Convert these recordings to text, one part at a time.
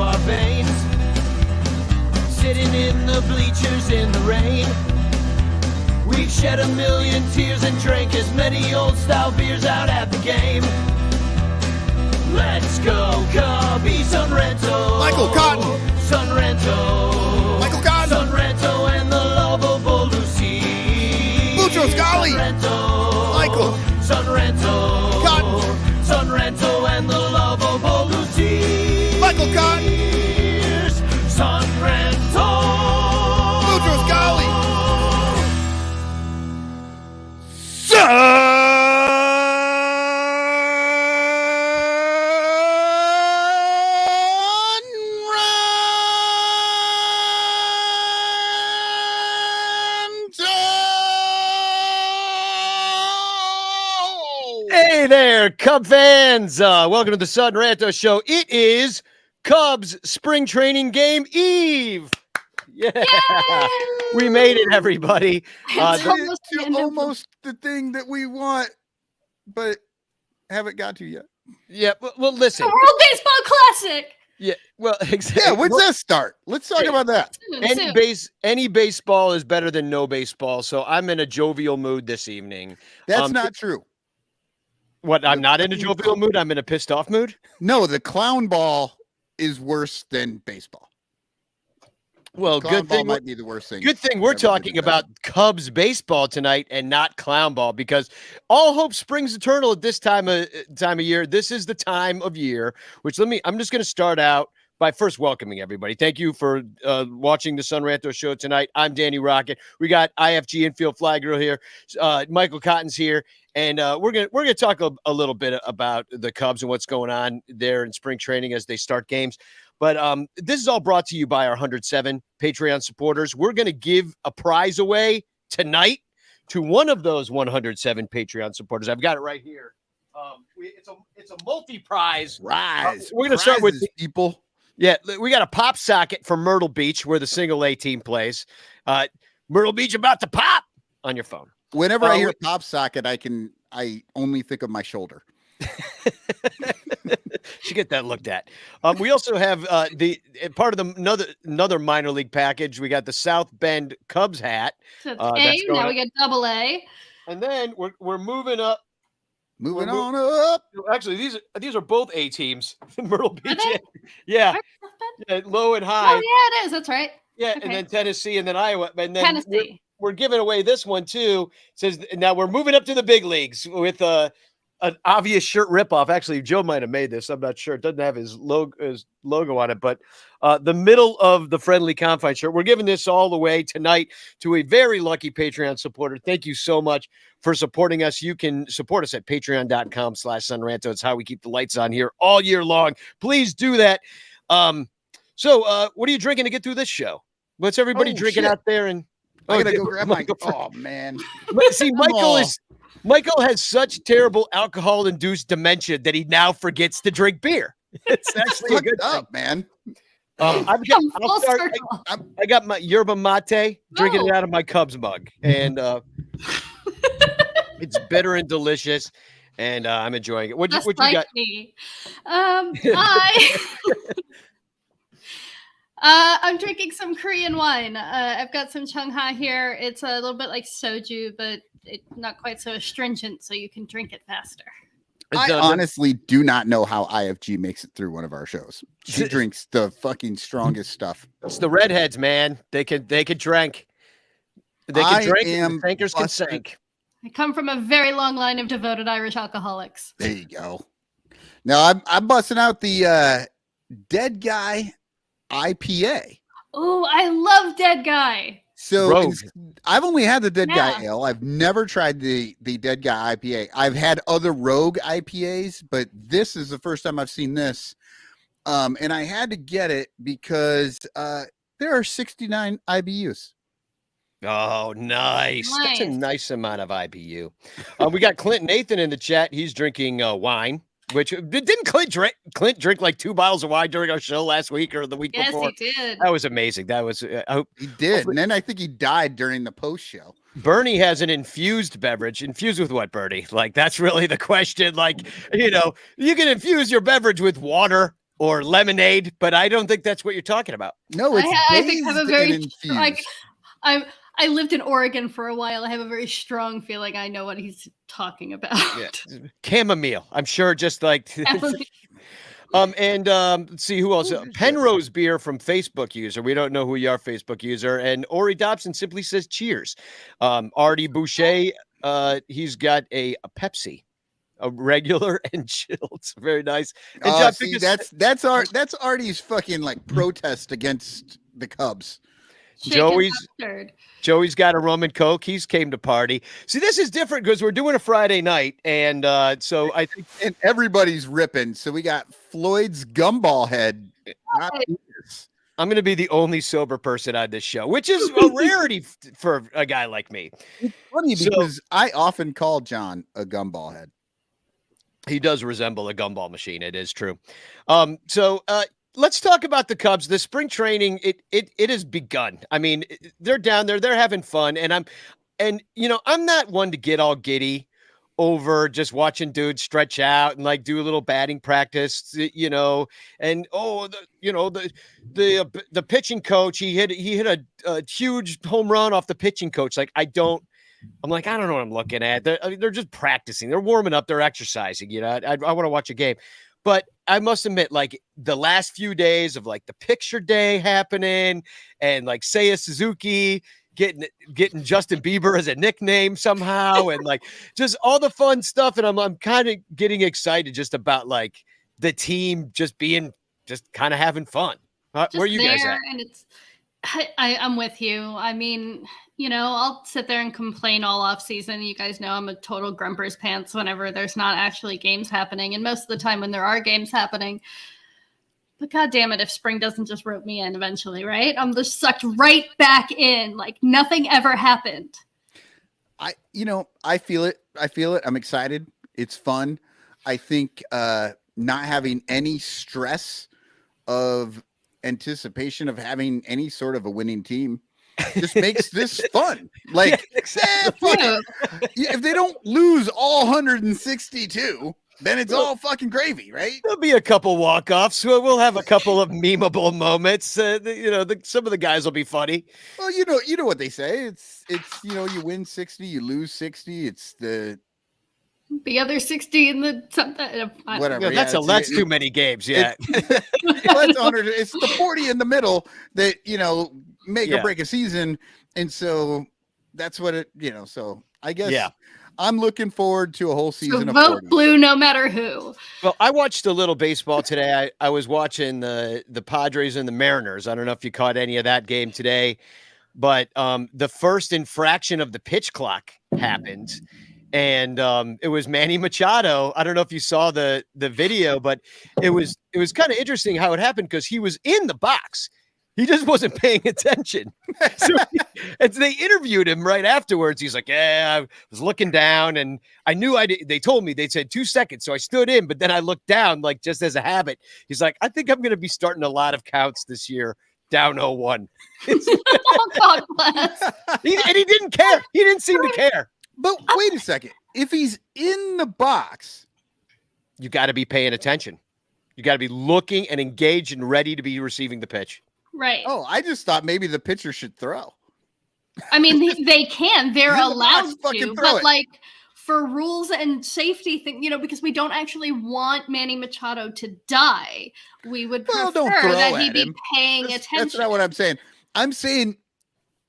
our veins. Sitting in the bleachers in the rain. We've shed a million tears and drank as many old-style beers out at the game. Let's go, Cubbies, Ranto. Michael Cotton. Ranto. Michael Cotton. Ranto and the lovable Lucy. Lucho Scali. Ranto. Michael. Ranto. Cotton. Ranto and the lovable Lucy. Michael Cotton. Ranto. Lucho Scali. Hey there, Cub fans. Welcome to the Sun Ranto Show. It is Cubs spring training game eve. Yeah. Yay! We made it, everybody. It's Almost the thing that we want, but haven't got to yet. Yeah, well, listen. The World Baseball Classic. Yeah, well, exactly. Yeah, when's that start? Let's talk about that. Any baseball is better than no baseball, so I'm in a jovial mood this evening. That's not true. What? I'm not in a jovial mood? I'm in a pissed off mood? No, the clown ball is worse than baseball. Well, clown ball might be the worst thing. Good thing we're talking about Cubs baseball tonight and not clown ball, because all hope springs eternal at this time of year. This is the time of year, which I'm just going to start out by first welcoming everybody. Thank you for watching the Sun Ranto Show tonight. I'm Danny Rocket. We got IFG infield fly girl here. Michael Cotton's here. And we're gonna talk a little bit about the Cubs and what's going on there in spring training as they start games. But this is all brought to you by our 107 Patreon supporters. We're going to give a prize away tonight to one of those 107 Patreon supporters. I've got it right here. It's a multi-prize. Rise. We're going to start with people. Yeah, we got a pop socket from Myrtle Beach, where the single A team plays. Myrtle Beach about to pop on your phone. Whenever I hear pop socket, I only think of my shoulder. Should get that looked at. We also have the part of another minor league package. We got the South Bend Cubs hat. So it's A, now we get double A. And then we're moving up. Moving on up. Actually, these are both A teams. Myrtle Beach. Yeah. Low and high. Oh, yeah, it is. That's right. Yeah, okay. And then Tennessee, and then Iowa, and then Tennessee. We're giving away this one too. It says now we're moving up to the big leagues with an obvious shirt ripoff. Actually, Joe might have made this. I'm not sure. It doesn't have his logo on it, but the middle of the friendly confine shirt. We're giving this all the way tonight to a very lucky Patreon supporter. Thank you so much for supporting us. You can support us at patreon.com/sunranto. It's how we keep the lights on here all year long. Please do that. So what are you drinking to get through this show? What's everybody drinking out there? And I gotta go grab my. Oh man! See, Michael has such terrible alcohol-induced dementia that he now forgets to drink beer. It's actually a good up, man. I got my yerba mate, drinking it out of my Cubs mug, and it's bitter and delicious, and I'm enjoying it. What you got? Me. I'm drinking some Korean wine. I've got some Cheonghwa here. It's a little bit like soju, but it's not quite so astringent, so you can drink it faster. I honestly do not know how IFG makes it through one of our shows. She drinks the fucking strongest stuff. It's the redheads, man. They can drink. They can drink. And the tankers can sink. I come from a very long line of devoted Irish alcoholics. There you go. Now I'm busting out the Dead Guy IPA. Oh, I love Dead Guy. So I've only had the Dead Guy Ale. I've never tried the Dead Guy IPA. I've had other Rogue IPAs, but this is the first time I've seen this. And I had to get it because there are 69 IBUs. Oh, nice. That's a nice amount of IBU. We got Clint Nathan in the chat. He's drinking wine. Which didn't Clint drink like 2 bottles of wine during our show last week or the week before? Yes, he did. That was amazing. That was he did, and then I think he died during the post show. Bernie has an infused beverage. Infused with what, Bernie? Like that's really the question. Like you can infuse your beverage with water or lemonade, but I don't think that's what you're talking about. No, it's I think I have a very like infused. I lived in Oregon for a while. I have a very strong feeling I know what he's talking about. Yeah. Chamomile, I'm sure, just like let's see who else. Penrose Beer from Facebook user. We don't know who you are, Facebook user. And Ori Dobson simply says cheers. Artie Boucher, he's got a Pepsi, a regular and chilled. Very nice. And John, See, that's Artie's fucking like protest against the Cubs. Joey's got a rum and coke. He's came to party. See, this is different because we're doing a Friday night, and so I think and everybody's ripping. So we got Floyd's gumball head. I'm going to be the only sober person on this show, which is a rarity for a guy like me. It's funny because I often call John a gumball head. He does resemble a gumball machine. It is true. Let's talk about the Cubs. The spring training, it has begun. I mean, they're down there, they're having fun, and I'm not one to get all giddy over just watching dudes stretch out and like do a little batting practice, and the pitching coach, he hit a huge home run off the pitching coach. Like I don't know what I'm looking at. They're just practicing, they're warming up, they're exercising. I want to watch a game. But I must admit, like the last few days of like the picture day happening and like Seiya Suzuki getting Justin Bieber as a nickname somehow and like just all the fun stuff. And I'm kind of getting excited just about like the team just kind of having fun. Where are you guys at? And I'm with you. I mean, I'll sit there and complain all off season. You guys know I'm a total grumper's pants whenever there's not actually games happening. And most of the time when there are games happening, but God damn it, if spring doesn't just rope me in eventually, right? I'm just sucked right back in. Like nothing ever happened. I feel it. I'm excited. It's fun. I think not having any stress of anticipation of having any sort of a winning team just makes this fun. Like, if they don't lose all 162, then it's all fucking gravy, right? There'll be a couple walk-offs. We'll have a couple of memeable moments. Some of the guys will be funny. Well, you know what they say. It's you win 60, you lose 60. It's the other 60 in the something. Whatever. That's too many games. Yeah. That's 100. It's the 40 in the middle that make or break a season, and so that's what it. So I guess I'm looking forward to a whole season of vote 40. Blue no matter who. Well, I watched a little baseball today. I was watching the Padres and the Mariners. I don't know if you caught any of that game today, but the first infraction of the pitch clock happened. And it was Manny Machado. I don't know if you saw the video, but it was kind of interesting how it happened because he was in the box. He just wasn't paying attention. So they interviewed him right afterwards. He's like, I was looking down and I knew they told me, they said 2 seconds. So I stood in, but then I looked down like just as a habit. He's like, I think I'm going to be starting a lot of counts this year. Down 0-1. Oh, God bless. And he didn't care. He didn't seem to care. But wait a second. If he's in the box, you got to be paying attention. You got to be looking and engaged and ready to be receiving the pitch. Right. Oh, I just thought maybe the pitcher should throw. I mean, they can. They're allowed to. But like for rules and safety thing, because we don't actually want Manny Machado to die. We would prefer that he be paying attention. That's not what I'm saying. I'm saying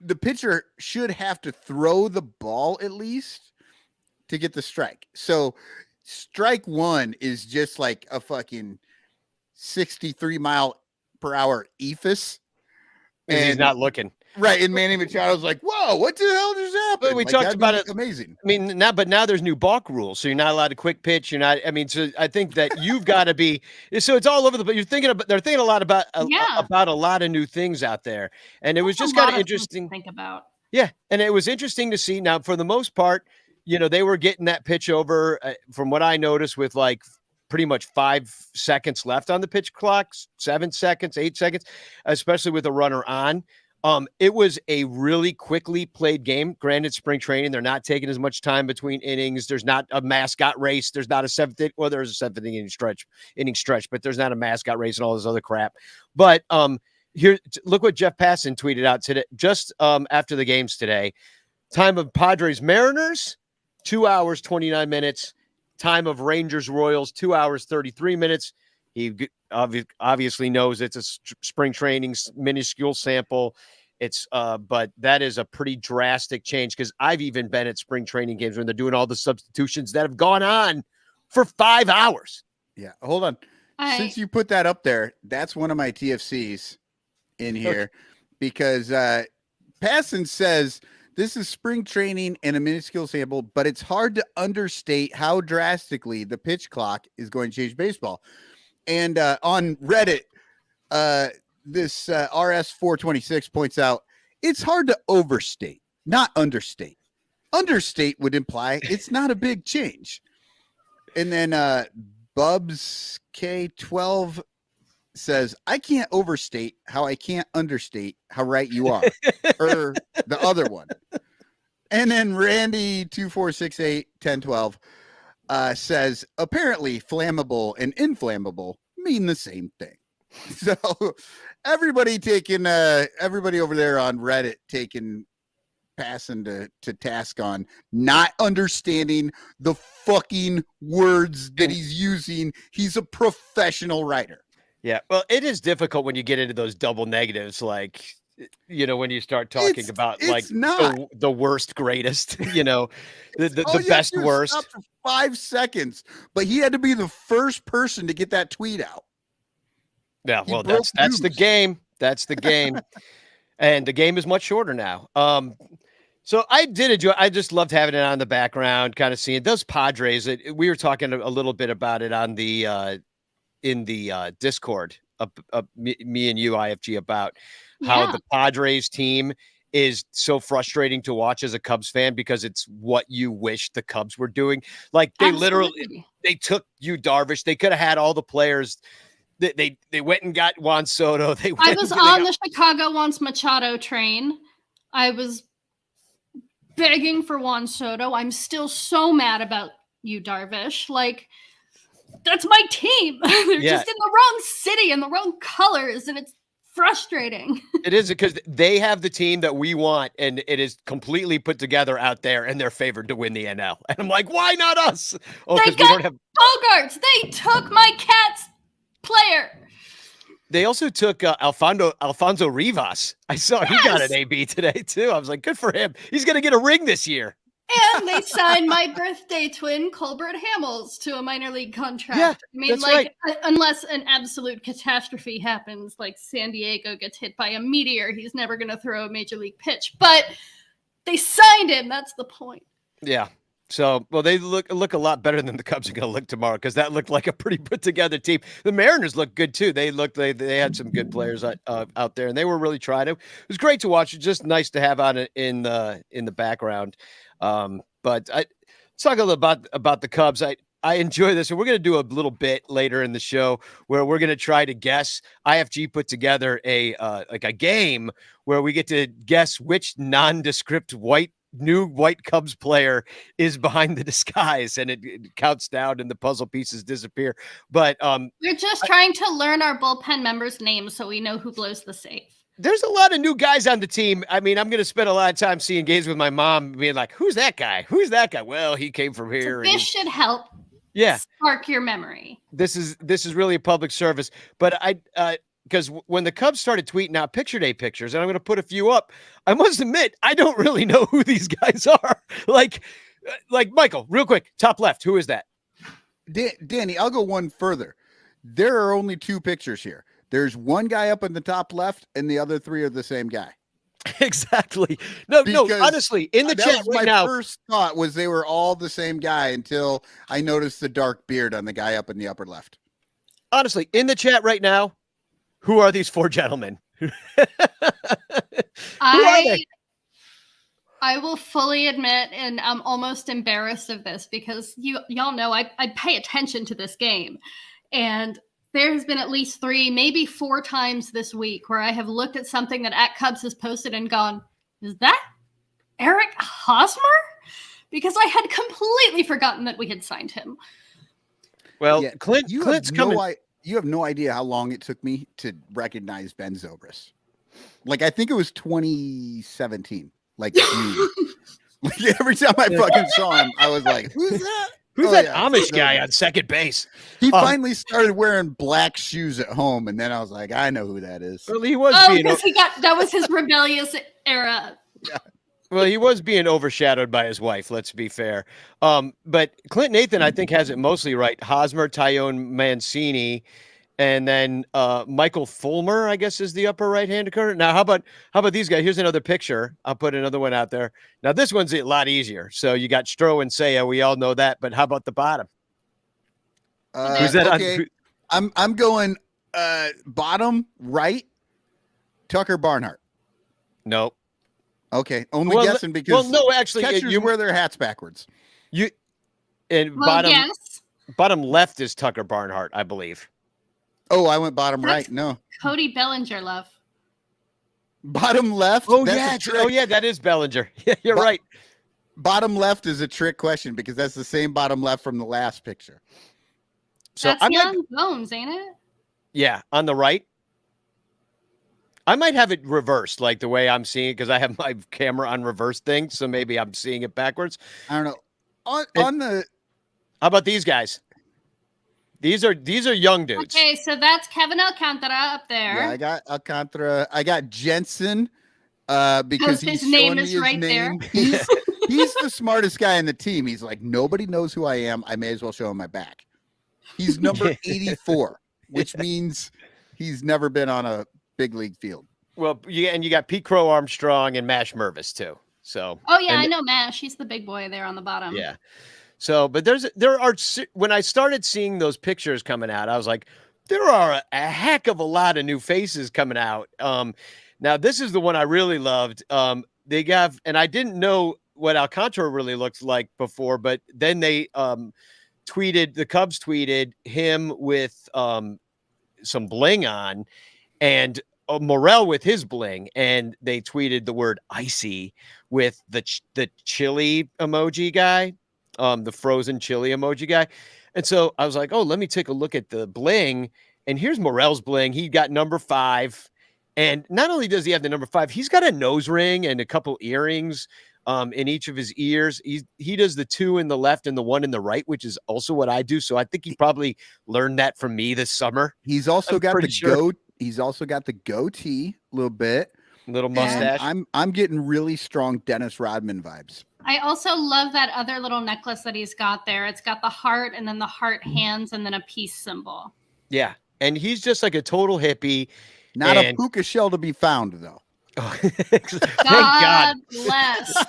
the pitcher should have to throw the ball at least to get the strike. So strike one is just like a fucking 63 mile per hour ephus. And he's not looking. Right. And Manny Machado's like, whoa, what the hell just happened? But we talked about it. Amazing. I mean, now there's new balk rules. So you're not allowed to quick pitch. So I think that you've got to be, so it's all over the, but they're thinking a lot about a lot of new things out there. And it was just kind of interesting. To think about. Yeah. And it was interesting to see. Now, for the most part, they were getting that pitch over from what I noticed with like pretty much 5 seconds left on the pitch clock, 7 seconds, 8 seconds, especially with a runner on. It was a really quickly played game. Granted, spring training, they're not taking as much time between innings. There's not a mascot race. There's not a seventh. Well, there's a seventh inning stretch, but there's not a mascot race and all this other crap. But here, look what Jeff Passan tweeted out today, just after the games today. Time of Padres Mariners, 2 hours 29 minutes. Time of Rangers Royals, 2 hours 33 minutes. He obviously knows it's a spring training minuscule sample. It's but that is a pretty drastic change, because I've even been at spring training games when they're doing all the substitutions that have gone on for 5 hours. Yeah, hold on. Since you put that up there, that's one of my TFCs in here, because Passan says this is spring training and a minuscule sample, but it's hard to understate how drastically the pitch clock is going to change baseball. And on Reddit, this RS426 points out it's hard to overstate, not understate. Understate would imply it's not a big change. And then Bubs K12 says, I can't overstate how I can't understate how right you are. Or the other one. And then Randy 24681012 says, apparently flammable and inflammable mean the same thing. So everybody over there on Reddit taking Passan to task on not understanding the fucking words that he's using. He's a professional writer. Yeah, well, it is difficult when you get into those double negatives, like, when you start talking about like the worst, greatest, the best, worst. Stop for 5 seconds, but he had to be the first person to get that tweet out. Yeah, well, that's the game. That's the game, and the game is much shorter now. So I did enjoy. I just loved having it on the background, kind of seeing those Padres. We were talking a little bit about it on the in the Discord, me and you, IFG, about how the Padres team is so frustrating to watch as a Cubs fan, because it's what you wish the Cubs were doing. Like they literally took Yu Darvish. They could have had all the players. They went and got Juan Soto. I was on the Chicago wants Machado train. I was begging for Juan Soto. I'm still so mad about Yu Darvish. Like, that's my team. They're just in the wrong city and the wrong colors, and it's frustrating. It is, because they have the team that we want, and it is completely put together out there, and they're favored to win the NL. And I'm like, why not us? Oh, they got we don't have Bogarts. They took my cat's player. They also took Alfonso Rivas. I saw he got an AB today too. I was like, good for him. He's going to get a ring this year. And they signed my birthday twin, Colbert Hamels, to a minor league contract. Yeah, I mean, like, unless an absolute catastrophe happens, like San Diego gets hit by a meteor, he's never going to throw a major league pitch. But they signed him. That's the point. Yeah. So, well, they look a lot better than the Cubs are going to look tomorrow, because that looked like a pretty put together team. The Mariners look good too. They had some good players out there, and they were really trying to. It was great to watch. It's just nice to have on it in the background. But let's talk a little about the Cubs. I enjoy this, and we're going to do a little bit later in the show where we're going to try to guess. IFG put together a game where we get to guess which nondescript new white Cubs player is behind the disguise, and it counts down and the puzzle pieces disappear. But we're just trying to learn our bullpen members' names so we know who blows the safe. There's a lot of new guys on the team. I mean, I'm going to spend a lot of time seeing games with my mom being like, who's that guy? Who's that guy? Well, he came from here. So this should help spark your memory. This is really a public service. But because when the Cubs started tweeting out picture day pictures, and I'm going to put a few up, I must admit, I don't really know who these guys are. Like Michael, real quick, top left, who is that? Danny, I'll go one further. There are only 2 pictures here. There's one guy up in the top left, and the other 3 are the same guy. Exactly. No, honestly, in the chat right now. My first thought was they were all the same guy until I noticed the dark beard on the guy up in the upper left. Honestly, in the chat right now, who are these 4 gentlemen? Who are they? I will fully admit, and I'm almost embarrassed of this, because y'all know I pay attention to this game. And there has been at least 3, maybe 4 times this week where I have looked at something that @Cubs has posted and gone, is that Eric Hosmer? Because I had completely forgotten that we had signed him. Well, Yeah, Clint's coming. You have no idea how long it took me to recognize Ben Zobrist. Like, I think it was 2017. Like, June. Like, every time I fucking saw him, I was like, who's that? Who's that Amish guy on second base? He finally started wearing black shoes at home, and then I was like, I know who that is. Well, he was because that was his rebellious era. Yeah. Well, he was being overshadowed by his wife, let's be fair. But Clint Nathan, I think, has it mostly right. Hosmer, Tyone Mancini, and then Michael Fulmer, I guess, is the upper right-hand corner. Now, how about these guys? Here's another picture. I'll put another one out there. Now, this one's a lot easier. So you got Stroh and Seiya. We all know that. But how about the bottom? Who's that? Okay. I'm going bottom right, Tucker Barnhart. Nope. Okay, only guessing because no, actually, catchers wear their hats backwards. Bottom left is Tucker Barnhart, I believe. Oh, I went bottom right. No, Cody Bellinger, love. Bottom left. Oh yeah, that is Bellinger. Yeah, you're right. Bottom left is a trick question because that's the same bottom left from the last picture. So that's Young Bones, ain't it? Yeah, on the right. I might have it reversed, like the way I'm seeing it, because I have my camera on reverse thing, so maybe I'm seeing it backwards. I don't know. How about these guys? These are young dudes. Okay, so that's Kevin Alcantara up there. Yeah, I got Alcantara. I got Jensen because his name is right there. He's the smartest guy in the team. He's like, nobody knows who I am. I may as well show him my back. He's number 84, which means he's never been on a big league field. Well, you got Pete Crow Armstrong and Mash Mervis too. So. Oh yeah, I know Mash. He's the big boy there on the bottom. Yeah. So, but there are when I started seeing those pictures coming out, I was like, there are a heck of a lot of new faces coming out. Now this is the one I really loved. They have, and I didn't know what Alcantara really looked like before, but then they the Cubs tweeted him with some bling on, and Morel with his bling, and they tweeted the word icy with the chili emoji guy. The frozen chili emoji guy. And so I was like, oh, let me take a look at the bling. And here's Morel's bling. He got number 5. And not only does he have the number 5, he's got a nose ring and a couple earrings in each of his ears. He does the 2 in the left and the 1 in the right, which is also what I do. So I think he probably learned that from me this summer. He's also got He's also got the goatee a little bit. Little mustache. And I'm getting really strong Dennis Rodman vibes. I also love that other little necklace that he's got there. It's got the heart and then the heart hands and then a peace symbol. Yeah. And he's just like a total hippie. Not a puka shell to be found, though. Oh, thank God. Bless.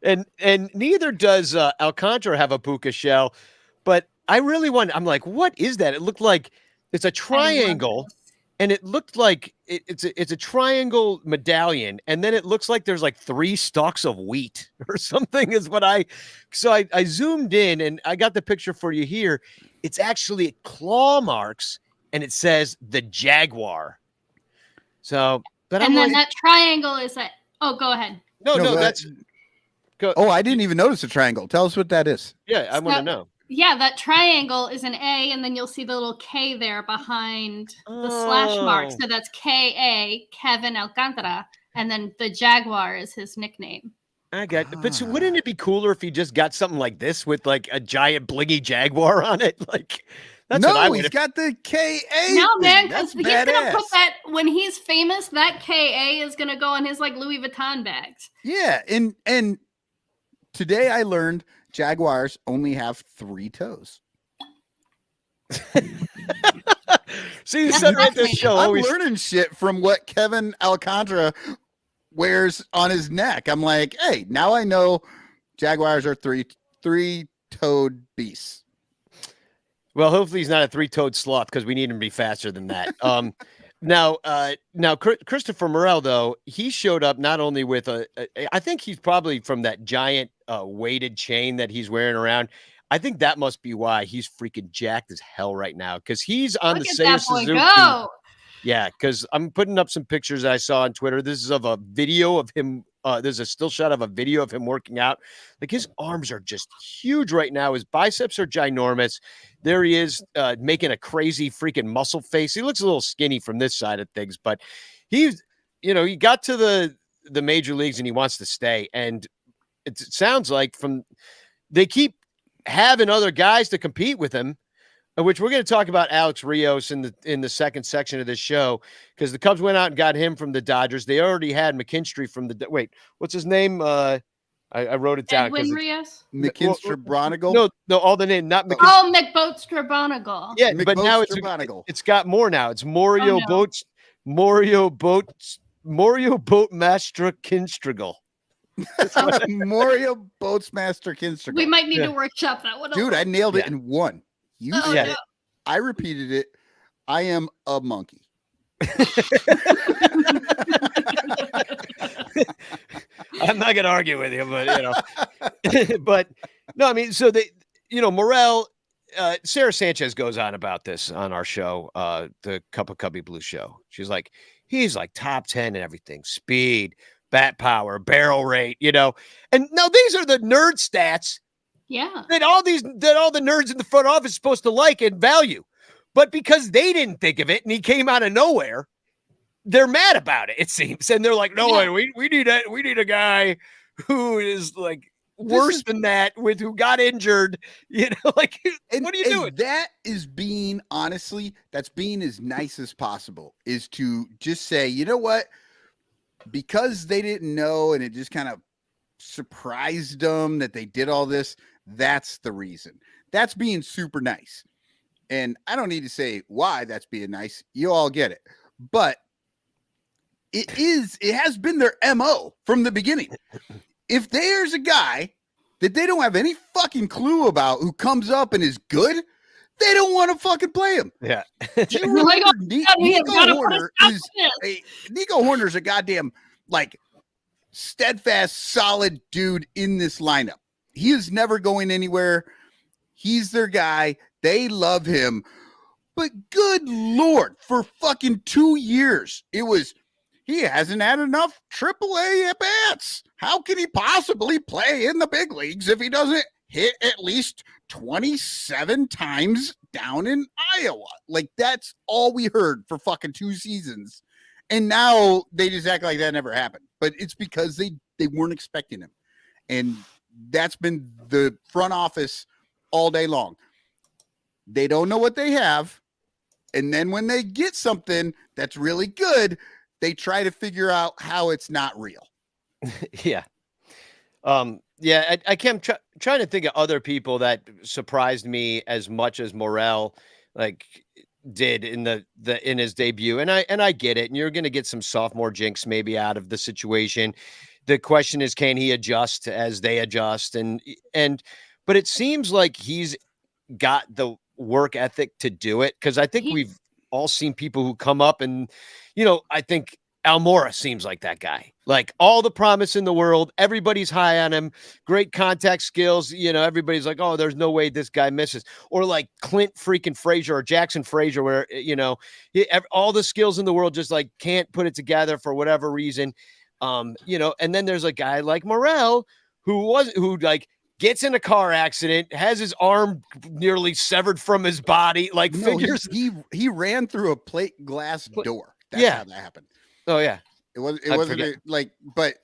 and neither does Alcantara have a puka shell. But I really I'm like, what is that? It looked like it's a triangle. And it looked like it's a triangle medallion, and then it looks like there's like 3 stalks of wheat or something is what I zoomed in and I got the picture for you here. It's actually claw marks, and it says the Jaguar. So, but and then that triangle is that. Oh, go ahead. No, that's. Go. Oh, I didn't even notice a triangle. Tell us what that is. Yeah, I want to know. Yeah, that triangle is an A, and then you'll see the little K there behind the slash mark. So that's K-A, Kevin Alcantara, and then the Jaguar is his nickname. I got it. But so wouldn't it be cooler if he just got something like this with like a giant blingy Jaguar on it? Like, that's what I would. He's got the K-A. No, man, because he's going to put that, when he's famous, that K-A is going to go on his like Louis Vuitton bags. Yeah, and today I learned Jaguars only have 3 toes. See, something at this show. I'm learning shit from what Kevin Alcantara wears on his neck. I'm like, hey, now I know Jaguars are 3-toed beasts. Well, hopefully he's not a 3-toed sloth because we need him to be faster than that. Now, Christopher Morel, though, he showed up not only with I think he's probably from that giant weighted chain that he's wearing around. I think that must be why he's freaking jacked as hell right now, because he's on Look the at Seiya that boy Suzuki. go. Yeah, because I'm putting up some pictures I saw on Twitter. This is of a video of him. There's a still shot of a video of him working out. Like, his arms are just huge right now. His biceps are ginormous. There he is, making a crazy freaking muscle face. He looks a little skinny from this side of things, but he's, he got to the major leagues and he wants to stay. And it sounds like they keep having other guys to compete with him, which we're going to talk about Alex Rios in the second section of this show, because the Cubs went out and got him from the Dodgers. They already had McKinstry from what's his name? I wrote it down. Edwin Rios? McKinstry-Bronigal? No, all the name, not McKinstry. Oh, McBoatstra-Bonigal. Yeah, but now it's got more now. It's Mario Boatmaster Kinstrigal. Mario Boatsmaster Kinstrigal. We might need to workshop that one. Dude, I nailed it in one. You said no. it. I repeated it. I am a monkey. I'm not going to argue with you, but but no, I mean, so Morel, Sarah Sanchez goes on about this on our show, the Cup of Cubby Blue show. She's like, he's like top 10 and everything, speed, bat power, barrel rate, and now these are the nerd stats. Yeah. That all the nerds in the front office are supposed to like and value. But because they didn't think of it and he came out of nowhere, they're mad about it, it seems. And they're like, we need a guy who is like worse than that, who got injured, what are you doing? That is being, honestly, that's being as nice as possible, is to just say, you know what? Because they didn't know and it just kind of surprised them that they did all this. That's the reason. That's being super nice. And I don't need to say why that's being nice. You all get it. But it has been their MO from the beginning. If there's a guy that they don't have any fucking clue about who comes up and is good, they don't want to fucking play him. Yeah. Do you remember Nico Horner's a goddamn steadfast, solid dude in this lineup. He is never going anywhere. He's their guy. They love him. But good Lord, for fucking 2 years, he hasn't had enough AAA at-bats. How can he possibly play in the big leagues if he doesn't hit at least 27 times down in Iowa? That's all we heard for fucking 2 seasons. And now they just act like that never happened. But it's because they weren't expecting him. And that's been the front office all day long. They don't know what they have. And then when they get something that's really good, they try to figure out how it's not real. Yeah. I can't trying to think of other people that surprised me as much as Morel did in his debut. And I get it. And you're going to get some sophomore jinx maybe out of the situation. The question is, can he adjust as they adjust? But it seems like he's got the work ethic to do it. Cause I think we've all seen people who come up and, I think Almora seems like that guy, all the promise in the world. Everybody's high on him. Great contact skills. Everybody's like, oh, there's no way this guy misses. Or Clint freaking Frazier or Jackson Frazier, where, all the skills in the world just can't put it together for whatever reason. And then there's a guy like Morel who gets in a car accident, has his arm nearly severed from his body. He ran through a plate glass door. That's how that happened. Oh yeah. It wasn't but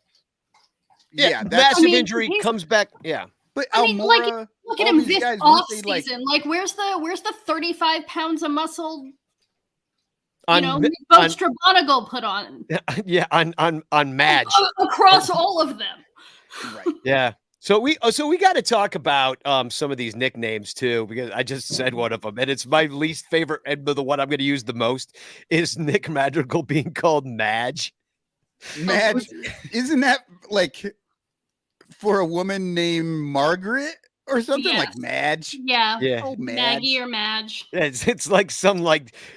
massive injury comes back. Yeah. But Almora, look at him this off season. Where's the 35 pounds of muscle Boatstra-Bonigal put on? Yeah, on Madge. Across all of them. Right. Yeah. So we got to talk about some of these nicknames too, because I just said one of them, and it's my least favorite, and the one I'm going to use the most is Nick Madrigal being called Madge. Madge, isn't that for a woman named Margaret or something like Madge? Yeah. Oh, Madge. Maggie or Madge. It's like some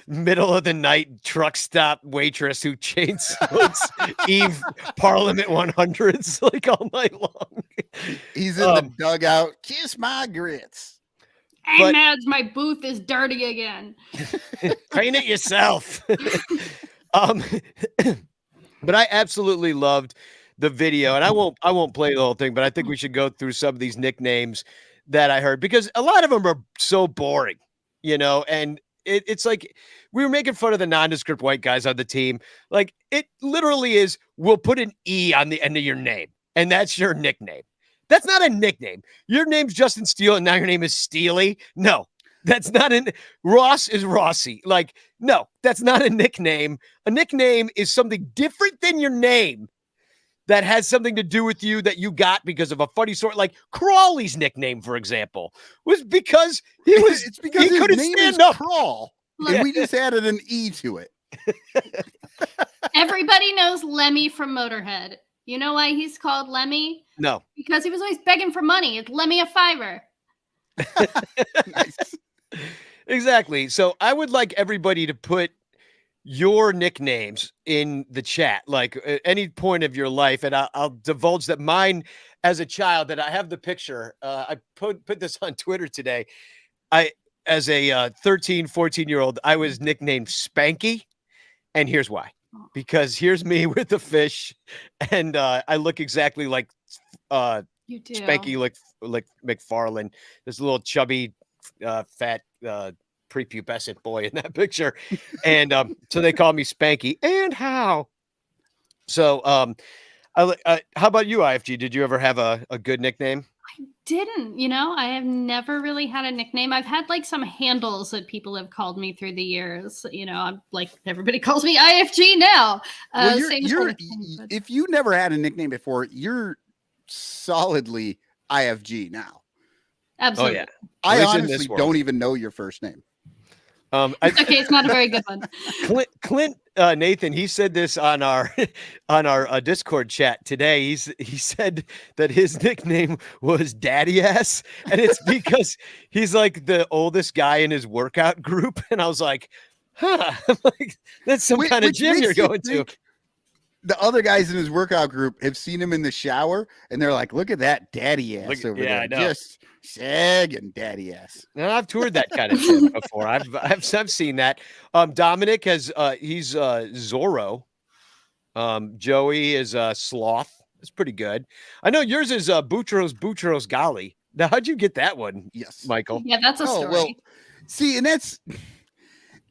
middle of the night truck stop waitress who chain smokes Eve Parliament 100s all night long. He's in the dugout. Kiss my grits. Hey, Mads, my booth is dirty again. Clean it yourself. But I absolutely loved the video, and I won't play the whole thing, but I think we should go through some of these nicknames that I heard because a lot of them are so boring, and it's like we were making fun of the nondescript white guys on the team. Like it literally is, we'll put an E on the end of your name, and that's your nickname. That's not a nickname. Your name's Justin Steele, and now your name is Steely. No, that's not Ross is Rossi. Like, no, that's not a nickname. A nickname is something different than your name that has something to do with you that you got because of a funny story. Like Crawley's nickname, for example, was because it's because he his couldn't name stand is up. Crawl, and we just added an E to it. Everybody knows Lemmy from Motorhead. You know why he's called Lemmy? No. Because he was always begging for money. It's Lemmy a $5. Nice. Exactly. So I would like everybody to put your nicknames in the chat, like at any point of your life. And I'll divulge that mine as a child, that I have the picture. I put this on Twitter today. As a 13, 14-year-old, I was nicknamed Spanky. And here's why. Because here's me with the fish, and I look exactly like You do. Spanky, like McFarlane, this little chubby, fat, prepubescent boy in that picture, and so they call me Spanky. And how? So, how about you, IFG? Did you ever have a good nickname? Didn't, I have never really had a nickname. I've had like some handles that people have called me through the years. I'm like, everybody calls me IFG now. Well, Same sort of thing, but- if you never had a nickname before, you're solidly IFG now. Absolutely. Oh, yeah. I At least in this honestly world. don't even know your first name. It's okay. It's not a very good one. Clint Nathan, he said this on our Discord chat today. He said that his nickname was Daddy Ass, and it's because he's like the oldest guy in his workout group. And I was like, huh, like, that's some kind of gym you're going to. The other guys in his workout group have seen him in the shower, and they're like, "Look at that daddy ass over there, I know. just sagging daddy ass." Now, I've toured that kind of gym before. I've seen that. Dominic has he's Zorro. Joey is Sloth. That's pretty good. I know yours is Boutros Ghali. Now, how'd you get that one? Yes, Michael. Yeah, that's a story. Well, see, and that's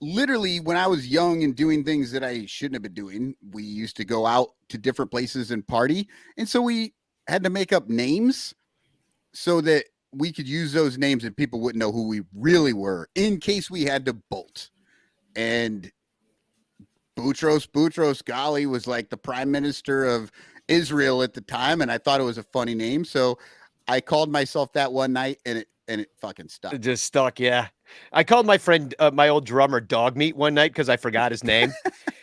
literally when I was young and doing things that I shouldn't have been doing. We used to go out to different places and party, and so we had to make up names so that we could use those names and people wouldn't know who we really were in case we had to bolt. And Boutros Ghali was like the prime minister of Israel at the time, and I thought it was a funny name, so I called myself that one night, and it fucking stuck. It just stuck, yeah. I called my friend, my old drummer, Dog Meat one night because I forgot his name.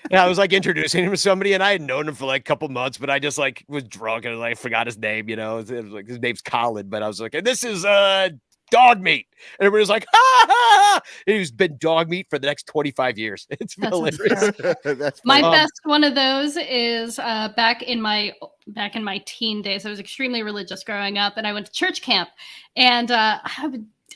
And I was like introducing him to somebody, and I had known him for like a couple months, but I just like was drunk and I forgot his name. It was like his name's Colin, but I was like, and this is Dog Meat. And everybody was like, ha ha ha! And he's been Dog Meat for the next 25 years. It's hilarious. That's my funny. best one of those is back in my teen days. I was extremely religious growing up, and I went to church camp, and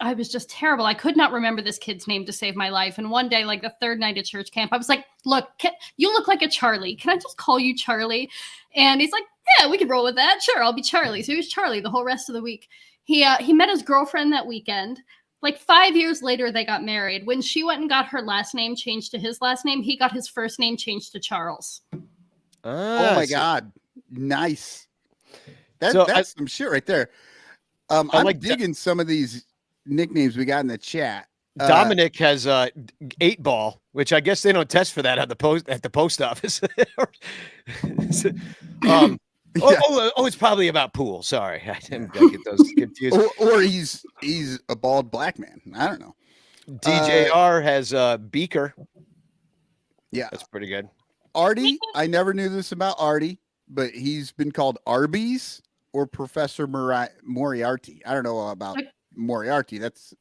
I was just terrible. I could not remember this kid's name to save my life. And one day, like the third night at church camp, I was like, look, you look like a Charlie. Can I just call you Charlie? And he's like, yeah, we could roll with that. Sure, I'll be Charlie. So he was Charlie the whole rest of the week. He met his girlfriend that weekend. Like 5 years later, they got married. When she went and got her last name changed to his last name, he got his first name changed to Charles. Oh my God. Nice. That's some shit right there. I'm like digging some of these nicknames we got in the chat. Dominic has 8 Ball, which I guess they don't test for that at the post office. It's probably about pool. Sorry, I didn't get those confused. Or he's a bald black man. I don't know. DJR has Beaker. Yeah, that's pretty good. Artie, I never knew this about Artie, but he's been called Arby's or Professor Moriarty. I don't know about Moriarty. That's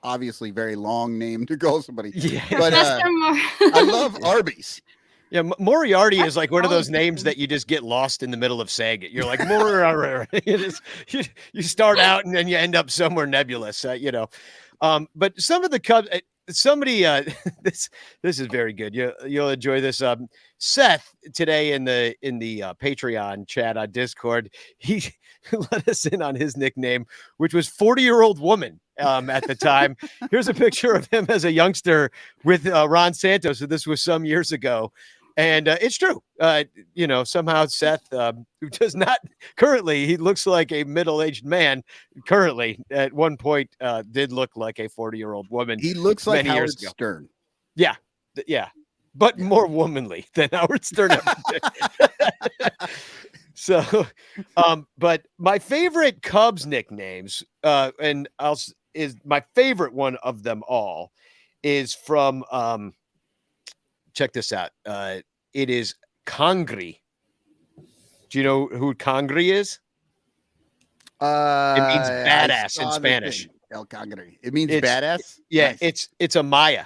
obviously very long name to call somebody. Yeah. But I love Arby's. Yeah, Moriarty is like one of those names that you just get lost in the middle of saying it. You're like Moriarty. You start out and then you end up somewhere nebulous, But some of the Cubs, somebody, this is very good. You'll enjoy this. Seth today in the Patreon chat on Discord, he let us in on his nickname, which was 40-year-old woman. At the time, here's a picture of him as a youngster with Ron Santos. So this was some years ago. And it's true. Somehow Seth, who does not currently, he looks like a middle-aged man. Currently, at one point, did look like a 40-year-old woman. He looks like Howard Stern. Yeah, but more womanly than Howard Stern. So, but my favorite Cubs nicknames, is my favorite one of them all, is from. Check this out. It is Congri. Do you know who Congri is? It means badass in Spanish. El Congri. It means badass? Yeah, nice. It's a Maya.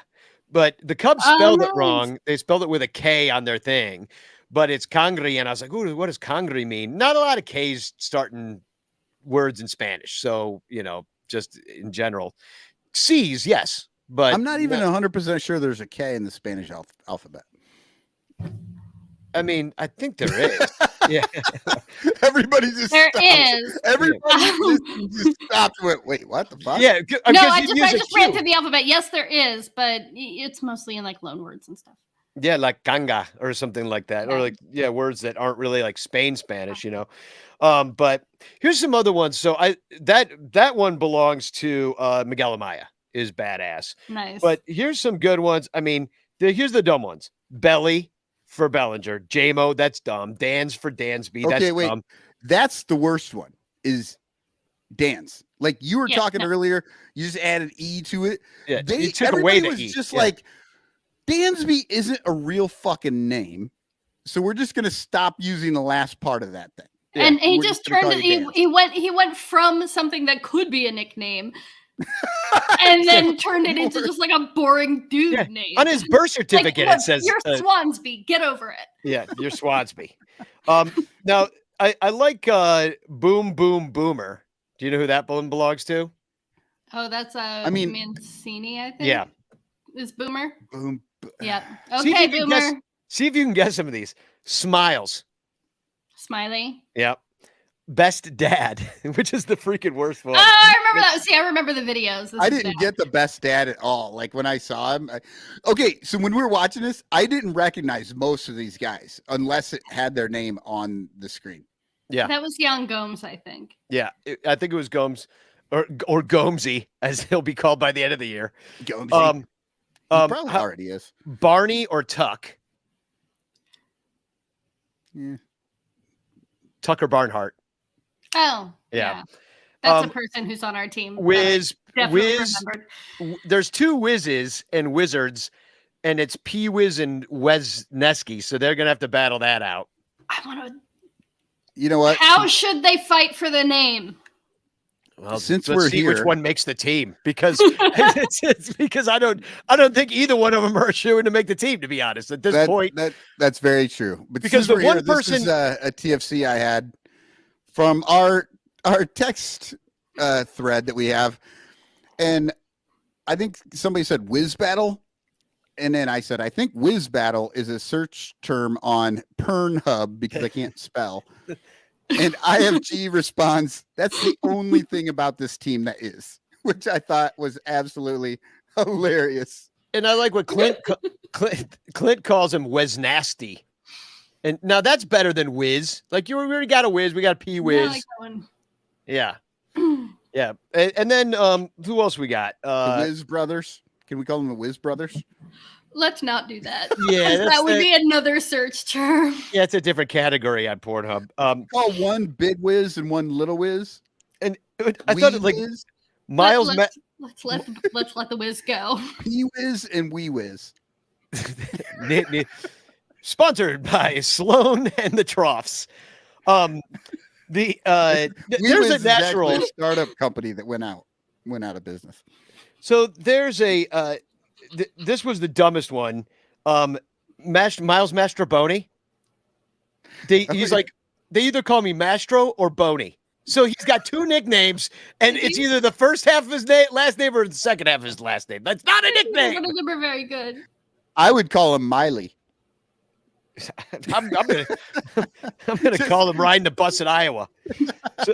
But the Cubs spelled it wrong. They spelled it with a K on their thing. But it's Congri. And I was like, ooh, what does Congri mean? Not a lot of Ks starting words in Spanish. So, just in general. C's, yes. But I'm not even 100% sure there's a K in the Spanish alphabet. I mean, I think there is. Yeah. Everybody just there stopped. Is. Everybody just stopped. Wait, what the fuck? Yeah. I just ran through the alphabet. Yes, there is, but it's mostly in like loan words and stuff. Yeah, like ganga or something like that, or like words that aren't really like Spanish, But here's some other ones. So that one belongs to Miguel Amaya. Is badass. Nice. But here's some good ones. I mean, here's the dumb ones. Belly for Bellinger. JMO, that's dumb. Dan's for Dansby. That's dumb. That's the worst one. Is Dan's. Like you were talking earlier, you just added E to it. Yeah, you took away the E. Just like Dansby isn't a real fucking name. So we're just gonna stop using the last part of that thing. Yeah. And he just turned it. He went from something that could be a nickname. And then turned it into just like a boring dude name. On his birth certificate, it says you're Swansby. Get over it. Yeah, you're Swansby. Now I like Boom Boom Boomer. Do you know who that one belongs to? Oh, that's Mancini, I think. Yeah, is Boomer. Boom. Yeah. Okay, Boomer. See if you can guess some of these. Smiles. Smiley. Yep. Best Dad, which is the freaking worst one. Oh, I remember that. See, I remember the videos. I didn't get the Best Dad at all. Like when I saw him. Okay, so when we were watching this, I didn't recognize most of these guys unless it had their name on the screen. Yeah. That was Jan Gomes, I think. Yeah, I think it was Gomes or Gomesy, as he'll be called by the end of the year. Gomesy. He probably already is. Barney or Tuck? Yeah. Tucker Barnhart. Oh, yeah. That's a person who's on our team. Wiz. There's two Wizzes and Wizards, and it's P-Wiz and Wesneski, so they're going to have to battle that out. I want to... You know what? How should they fight for the name? Well, since let's we're see here, which one makes the team, because it's because I don't think either one of them are sure to make the team, to be honest, at this point. That's very true. But because the one person, this is a TFC I had from our text thread that we have, and I think somebody said Whiz Battle, and then I said I think Whiz Battle is a search term on Pornhub because I can't spell. And IFG responds, that's the only thing about this team that is, which I thought was absolutely hilarious. And I like what Clint calls him Wesnasty. And now that's better than Wiz. Like we already got a Wiz, we got a P-Wiz. Yeah, I like that one. Yeah. Yeah. And then who else we got? The Wiz Brothers. Can we call them the Wiz Brothers? Let's not do that. Yeah, that would be another search term. Yeah, it's a different category on Pornhub. Call one Big Wiz and one Little Wiz. And I thought like Wiz? Miles. Let's let the Wiz go. P-Wiz and Wee Wiz. Sponsored by Sloan and the Troughs. There's a natural a startup company that went out of business. So there's a this was the dumbest one. Miles Mastroboni. He's like, they either call me Mastro or Boney. So he's got two nicknames, and it's either the first half of his last name or the second half of his last name. That's not a nickname. None of them are very good. I would call him Miley. I'm gonna call him riding the bus in Iowa. So,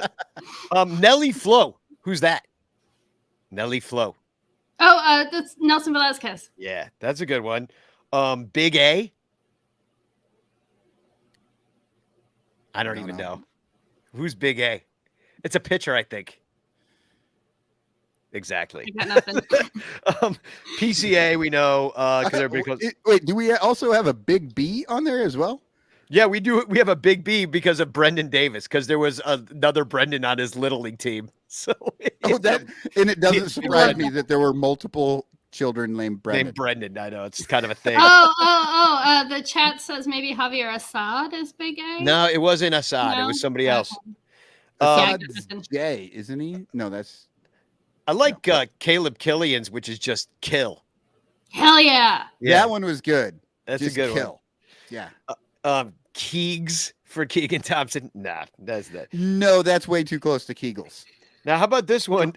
Nelly Flo. Who's that? Nelly Flo. Oh, that's Nelson Velasquez. Yeah, that's a good one. Big A. I don't even know. Who's Big A? It's a pitcher, I think. Exactly. I got nothing. PCA, we know. Wait, do we also have a Big B on there as well? Yeah, we do. We have a Big B because of Brendan Davis, because there was another Brendan on his Little League team. So, and it doesn't surprise me that there were multiple children named Brendan. I know, it's kind of a thing. The chat says maybe Javier Assad is Big A. No, it wasn't Assad. No? It was somebody else. Assad's Jay, isn't he? No, that's. I like Caleb Killian's, which is just kill. Hell yeah. That one was good. That's just a good kill. One. Yeah. Keegs for Keegan Thompson. Nah, that's that. No, that's way too close to Kegels. Now, how about this one?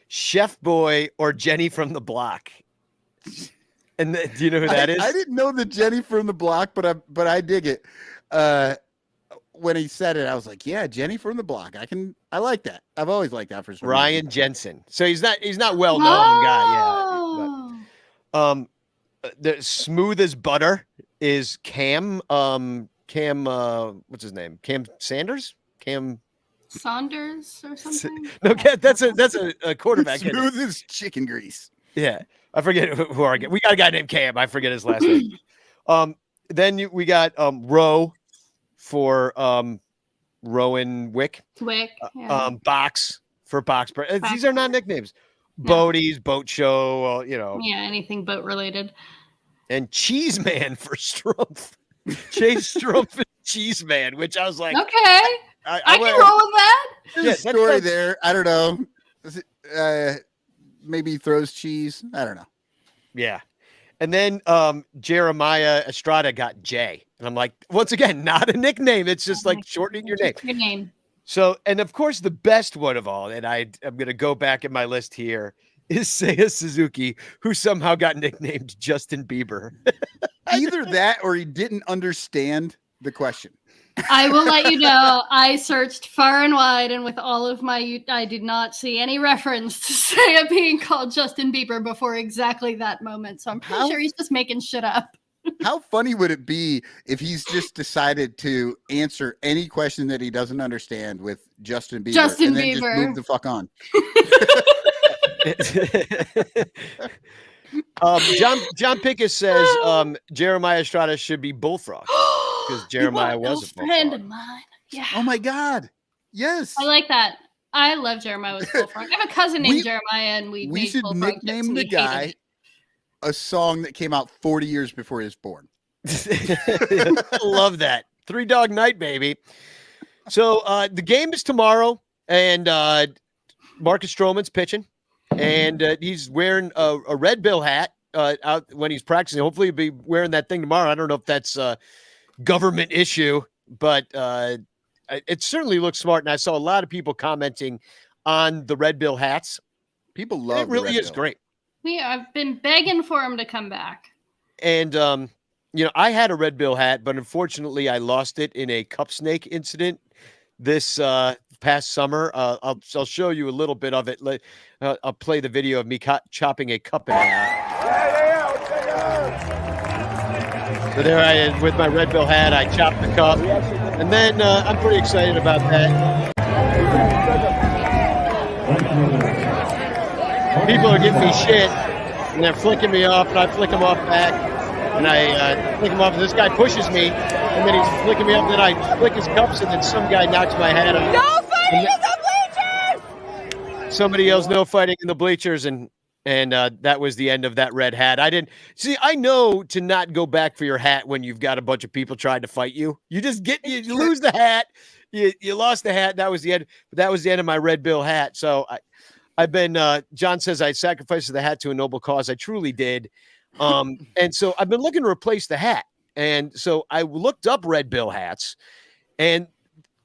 Chef Boy or Jenny from the Block. And do you know who that is? I didn't know the Jenny from the Block, but I dig it. When he said it, I was like, "Yeah, Jenny from the Block. I like that. I've always liked that for some Ryan reason. Jensen. So he's not well known guy. Yeah. Oh. The smooth as butter is Cam. What's his name? Cam Sanders. Cam Saunders or something. No, that's a quarterback. Smooth as chicken grease. Yeah, I forget who our we got a guy named Cam. I forget his last name. Then we got Roe for Rowan Wick. Yeah. Box for Box. These are not nicknames. No. Boaties, Boat Show, Yeah, anything boat related. And Cheese Man for Strumpf. Chase Strumpf and Cheese Man, which I was like, okay, I can roll with that. There's a story there. I don't know. Maybe he throws cheese. I don't know. Yeah. And then Jeremiah Estrada got J. And I'm like, once again, not a nickname. It's just like shortening your name. Your name. So, and of course, the best one of all, and I'm going to go back in my list here, is Seiya Suzuki, who somehow got nicknamed Justin Bieber. Either that or he didn't understand the question. I will let you know, I searched far and wide, and with all of I did not see any reference to Seiya being called Justin Bieber before exactly that moment. So I'm pretty sure he's just making shit up. How funny would it be if he's just decided to answer any question that he doesn't understand with Justin Bieber just move the fuck on? John Pickus says Jeremiah Estrada should be Bullfrog because Jeremiah was a friend of mine. Yeah. Oh my God. Yes. I like that. I love Jeremiah was Bullfrog. I have a cousin named Jeremiah, and we should nickname the guy a song that came out 40 years before he was born. I love that. 3 Dog Night, baby. So the game is tomorrow, and Marcus Stroman's pitching, and he's wearing a Red Bill hat out when he's practicing. Hopefully he'll be wearing that thing tomorrow. I don't know if that's a government issue, but it certainly looks smart, and I saw a lot of people commenting on the Red Bill hats. People love it. It really is great. I've been begging for him to come back. And, I had a Red Bill hat, but unfortunately I lost it in a cup snake incident this past summer. I'll show you a little bit of it. I'll play the video of me chopping a cup in half. So there I am with my Red Bill hat. I chopped the cup. And then I'm pretty excited about that. People are giving me shit, and they're flicking me off, and I flick them off back, and I flick them off, and this guy pushes me, and then he's flicking me up, and then I flick his cups, and then some guy knocks my hat off. No fighting in the bleachers! Somebody yells, no fighting in the bleachers, and that was the end of that red hat. I know to not go back for your hat when you've got a bunch of people trying to fight you. You just you lose the hat, you lost the hat, that was the end, but that was the end of my Red Bill hat, so I've been, John says I sacrificed the hat to a noble cause. I truly did. And so I've been looking to replace the hat. And so I looked up Red Bill hats, and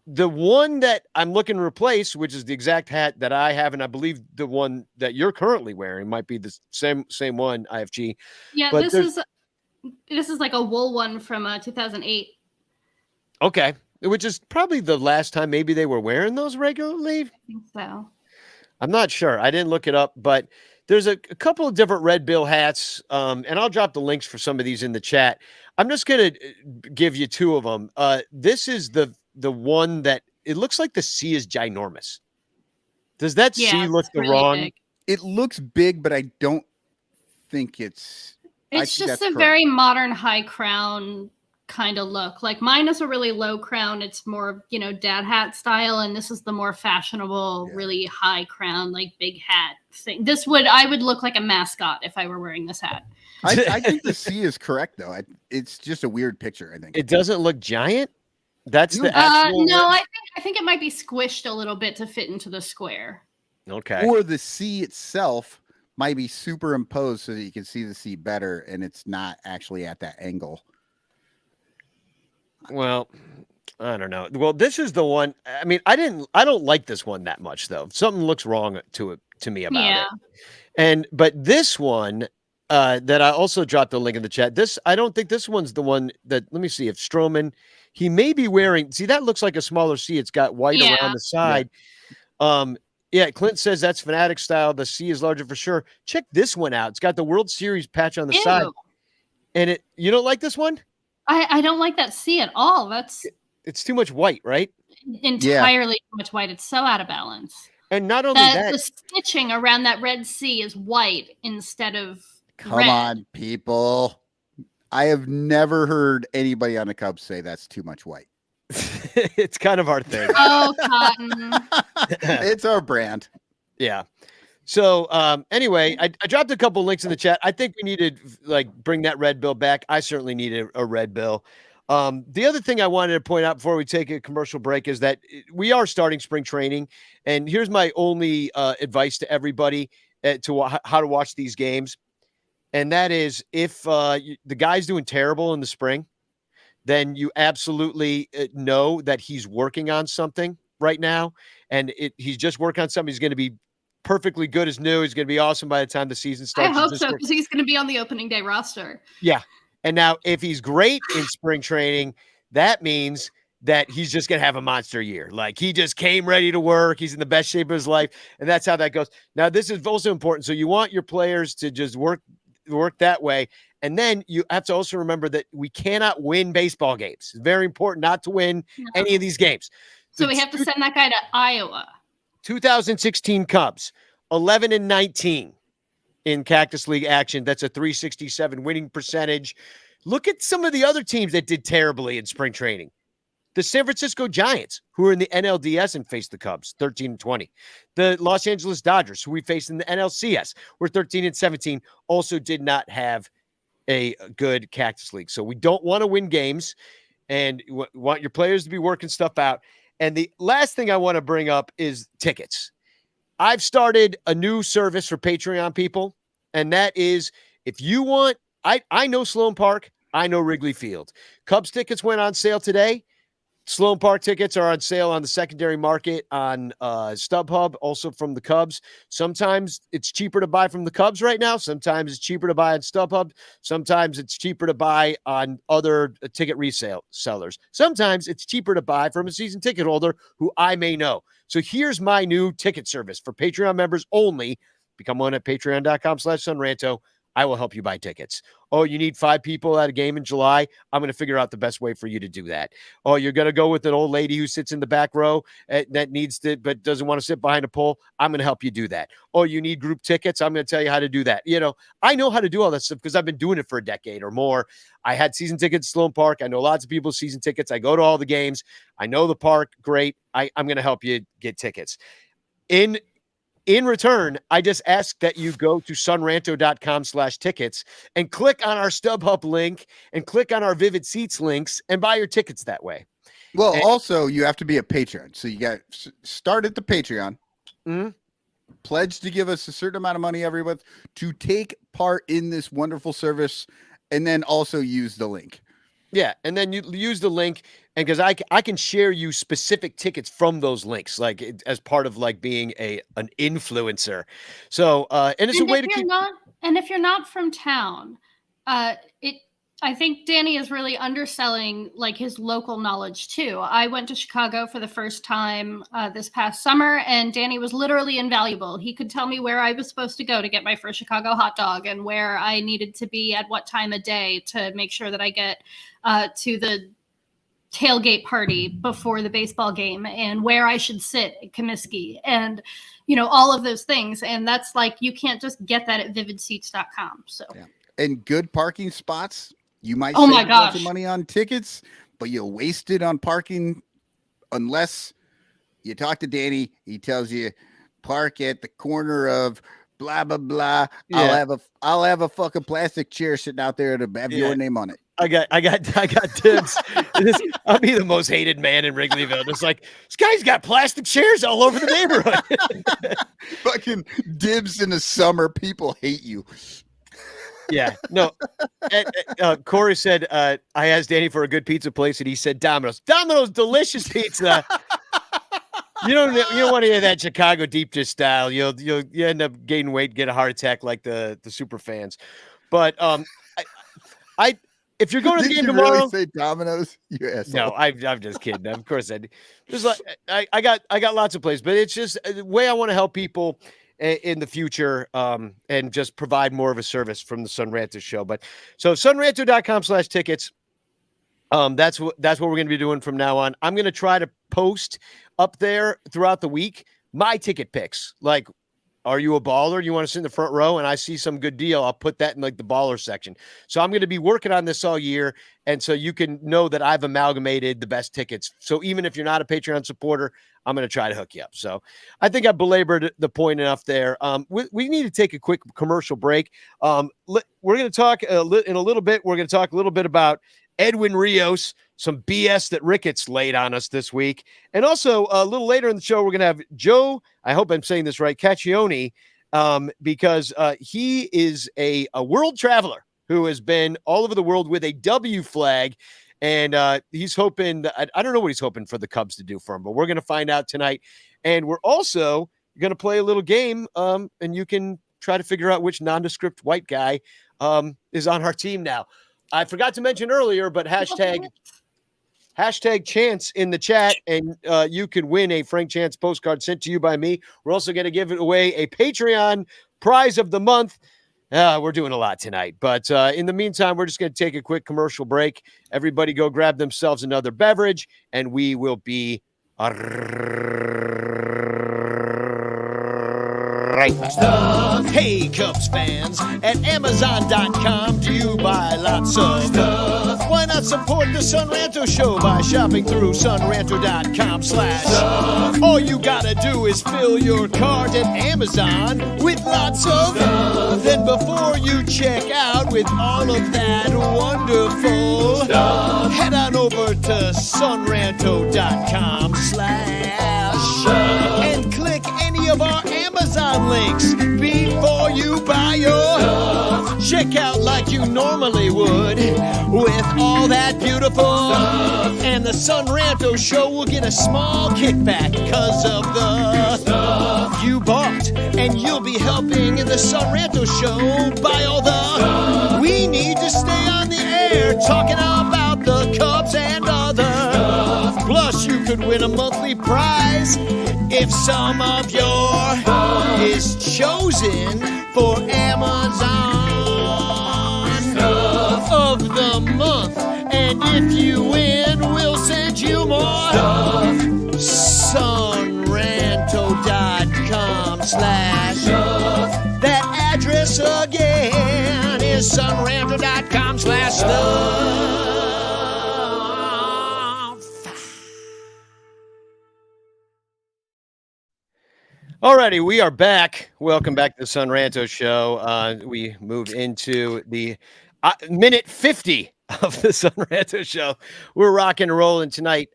the one that I'm looking to replace, which is the exact hat that I have, and I believe the one that you're currently wearing might be the same one, IFG. Yeah, but this is like a wool one from 2008. Okay, which is probably the last time maybe they were wearing those regularly. I think so. I'm not sure. I didn't look it up, but there's a couple of different Red Bill hats, and I'll drop the links for some of these in the chat. I'm just going to give you two of them. This is the one that it looks like the C is ginormous. Does that C look the really wrong? big. It looks big, but I don't think it's. It's just a very modern high crown kind of look. Like mine is a really low crown. It's more, dad hat style. And this is the more fashionable, really high crown, like big hat thing. I would look like a mascot if I were wearing this hat. I think the C is correct though. It's just a weird picture. I think it doesn't look giant. That's the actual. No, I think it might be squished a little bit to fit into the square. Okay. Or the C itself might be superimposed so that you can see the C better, and it's not actually at that angle. Well, I don't know. Well, this is the one. I mean, I don't like this one that much though. Something looks wrong to me about it. But this one that I also dropped the link in the chat. I don't think this one's the one that. Let me see if Stroman. He may be wearing. See, that looks like a smaller C. It's got white around the side. Yeah. Clint says that's Fanatic style. The C is larger for sure. Check this one out. It's got the World Series patch on the side. And you don't like this one? I don't like that C at all. It's too much white, right? Entirely too much white. It's so out of balance. And not only that, the stitching around that red C is white instead of Come red. on, people. I have never heard anybody on the Cubs say that's too much white. It's kind of our thing. Oh, Cotton. It's our brand. Yeah. So anyway, I dropped a couple links in the chat. I think we need to bring that Red Bill back. I certainly need a Red Bill. The other thing I wanted to point out before we take a commercial break is that we are starting spring training. And here's my only advice to everybody how to watch these games. And that is if the guy's doing terrible in the spring, then you absolutely know that he's working on something right now. And he's just working on something. He's going to be perfectly good as new. He's going to be awesome by the time the season starts. I hope so, because he's going to be on the opening day roster. Yeah. And now if he's great in spring training, that means that he's just going to have a monster year. Like he just came ready to work. He's in the best shape of his life. And that's how that goes. Now, this is also important. So you want your players to just work that way. And then you have to also remember that we cannot win baseball games. It's very important not to win any of these games. So we have to send that guy to Iowa. 2016 Cubs, 11-19 in Cactus League action. That's a 367 winning percentage. Look at some of the other teams that did terribly in spring training. The San Francisco Giants, who are in the NLDS and faced the Cubs, 13-20. The Los Angeles Dodgers, who we faced in the NLCS, were 13-17, also did not have a good Cactus League. So we don't want to win games, and you want your players to be working stuff out. And the last thing I want to bring up is tickets. I've started a new service for Patreon people, and that is if you want, I know Sloan Park, I know Wrigley Field. Cubs tickets went on sale today. Sloan Park tickets are on sale on the secondary market on StubHub, also from the Cubs. Sometimes it's cheaper to buy from the Cubs right now. Sometimes it's cheaper to buy on StubHub. Sometimes it's cheaper to buy on other ticket resale sellers. Sometimes it's cheaper to buy from a season ticket holder who I may know. So here's my new ticket service for Patreon members only. Become one at patreon.com/sunranto. I will help you buy tickets. Oh, you need 5 people at a game in July? I'm going to figure out the best way for you to do that. Oh, you're going to go with an old lady who sits in the back row that needs to, but doesn't want to sit behind a pole? I'm going to help you do that. Oh, you need group tickets? I'm going to tell you how to do that. I know how to do all that stuff because I've been doing it for a decade or more. I had season tickets at Sloan Park. I know lots of people's season tickets. I go to all the games. I know the park. Great. I'm going to help you get tickets. In return, I just ask that you go to sunranto.com/tickets and click on our StubHub link and click on our Vivid Seats links and buy your tickets that way. Well, also you have to be a patron. So you got start at the Patreon. Mm-hmm. pledge to give us a certain amount of money every month to take part in this wonderful service, and then also use the link. Yeah, and then you use the link, and because I can share you specific tickets from those links, like as part of like being an influencer. So and it's a way to keep. And if you're not from town, I think Danny is really underselling like his local knowledge too. I went to Chicago for the first time this past summer, and Danny was literally invaluable. He could tell me where I was supposed to go to get my first Chicago hot dog, and where I needed to be at what time of day to make sure that I get to the tailgate party before the baseball game, and where I should sit at Comiskey, and all of those things. And that's like, you can't just get that at vividseats.com. So yeah. And good parking spots. You might save a bunch of money on tickets, but you'll waste it on parking unless you talk to Danny. He tells you park at the corner of blah blah blah. Yeah. I'll have a fucking plastic chair sitting out there to have your name on it. I got dibs. I'll be the most hated man in Wrigleyville. It's like, this guy's got plastic chairs all over the neighborhood. Fucking dibs in the summer. People hate you. Yeah, no. Corey said, I asked Danny for a good pizza place, and he said Domino's. Domino's, delicious pizza. You don't want to hear that Chicago deep dish style. You end up gaining weight, get a heart attack like the super fans. But if you're going to the game tomorrow, really say Domino's? You asshole. No, I'm just kidding. Of course I did. Just like I got lots of plays, but it's just the way I want to help people in the future, and just provide more of a service from the Sun Ranto show. But so sunranto.com/tickets. That's what we're going to be doing from now on. I'm going to try to post up there throughout the week my ticket picks. Like, are you a baller? You want to sit in the front row and I see some good deal, I'll put that in like the baller section. So I'm going to be working on this all year. And so you can know that I've amalgamated the best tickets. So even if you're not a Patreon supporter, I'm going to try to hook you up. So I think I belabored the point enough there. We need to take a quick commercial break. We're going to talk in a little bit. We're going to talk a little bit about Edwin Rios, some BS that Ricketts laid on us this week. And also a little later in the show, we're going to have Joe, I hope I'm saying this right, Caccione, because he is a world traveler who has been all over the world with a W flag. And he's hoping, I don't know what he's hoping for the Cubs to do for him, but we're going to find out tonight. And we're also going to play a little game, and you can try to figure out which nondescript white guy is on our team now. I forgot to mention earlier, but hashtag Chance in the chat, and you could win a Frank Chance postcard sent to you by me. We're also going to give away a Patreon prize of the month. We're doing a lot tonight, but in the meantime, we're just going to take a quick commercial break. Everybody go grab themselves another beverage, and we will be right back. Hey, Cubs fans, at Amazon.com, do you buy lots of stuff? Why not support the Sun Ranto show by shopping through sunranto.com/stuff? All you gotta do is fill your cart at Amazon with lots of stuff. Then before you check out with all of that wonderful stuff, head on over to sunranto.com/stuff and click any of our Amazon links before you buy your stuff. Check out like you normally would with all that beautiful stuff. And the Sun Ranto show will get a small kickback because of the stuff you bought. And you'll be helping the Sun Ranto show buy all the stuff we need to stay on the air talking about the Cubs and other stuff. Plus you could win a monthly prize if some of your is chosen for Amazon stuff of the month. And if you win, we'll send you more stuff. Sunranto.com/stuff. That address again is sunranto.com/stuff. Alrighty, we are back. Welcome back to the Sun Ranto show. We move into the minute 50 of the Sun Ranto Show. We're rocking and rolling tonight.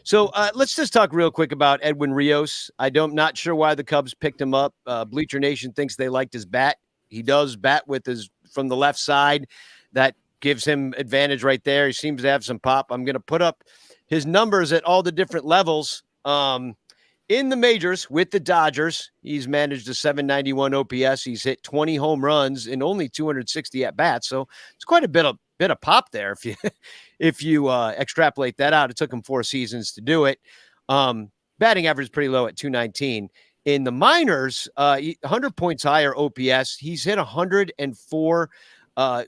So let's just talk real quick about Edwin Rios. Not sure why the Cubs picked him up. Bleacher Nation thinks they liked his bat. He does bat with his from the left side. That gives him advantage right there. He seems to have some pop. I'm going to put up his numbers at all the different levels. In the majors with the Dodgers, he's managed a 791 OPS. He's hit 20 home runs in only 260 at bats. So it's quite a bit of pop there. If you extrapolate that out, it took him 4 seasons to do it. Batting average is pretty low at 219. In the minors, 100 points higher OPS. He's hit 104. A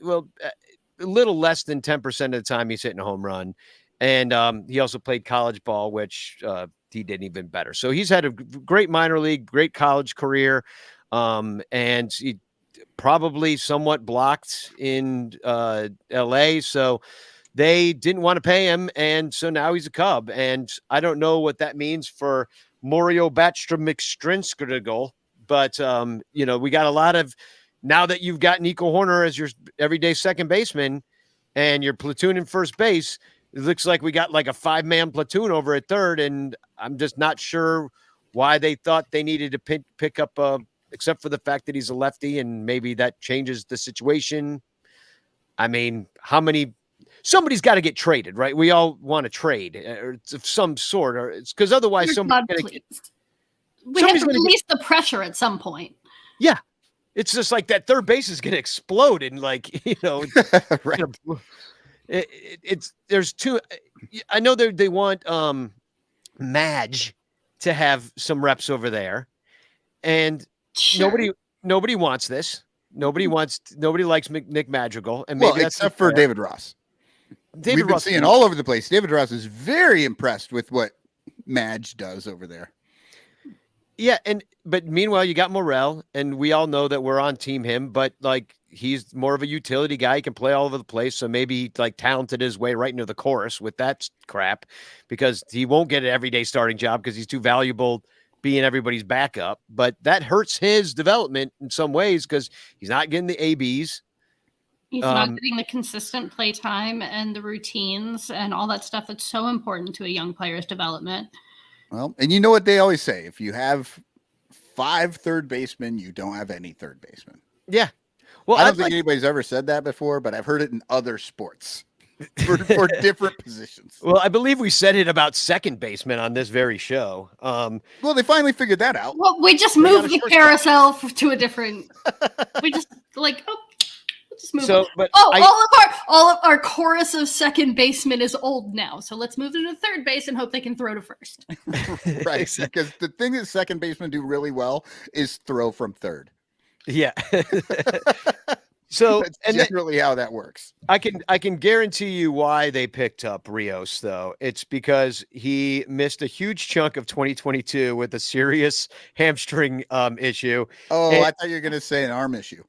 little less than 10% of the time he's hitting a home run. And he also played college ball, which he did even better. So he's had a great minor league, great college career. And he probably somewhat blocked in LA. So they didn't want to pay him. And so now he's a Cub. And I don't know what that means for Mario Backstrom-McStrinskrigal, but we got a lot of, now that you've got Nico Horner as your everyday second baseman and your platoon in first base, it looks like we got like a 5-man platoon over at third. And I'm just not sure why they thought they needed to pick up except for the fact that he's a lefty and maybe that changes the situation. I mean, somebody's got to get traded, right? We all want to trade or of some sort, or it's because otherwise we have to release the pressure at some point. Yeah. It's just like that third base is going to explode. And like, right. There's two. I know they want Madge to have some reps over there, and Sure. nobody wants this. Nobody likes Nick Madrigal, and Well, maybe that's except for David Ross. We've been seeing all over the place. David Ross is very impressed with what Madge does over there. Yeah, but meanwhile, you got Morel, and we all know that we're on team him, but like he's more of a utility guy. He can play all over the place, so maybe like talented his way right into the chorus with that crap, because he won't get an everyday starting job because he's too valuable being everybody's backup. But that hurts his development in some ways because he's not getting the ABs. He's not getting the consistent play time and the routines and all that stuff that's so important to a young player's development. Well, and you know what they always say, if you have 5 third basemen, you don't have any third baseman. Yeah. Well, I don't think anybody's ever said that before, but I've heard it in other sports for different positions. Well, I believe we said it about second baseman on this very show. Well, they finally figured that out. Well, we just moved the carousel to a different. We just just move. So, but all of our chorus of second baseman is old now. So let's move them to third base and hope they can throw to first. Right, because the thing that second basemen do really well is throw from third. Yeah. So that's generally how that works. I can guarantee you why they picked up Rios, though. It's because he missed a huge chunk of 2022 with a serious hamstring issue. Oh, I thought you were going to say an arm issue.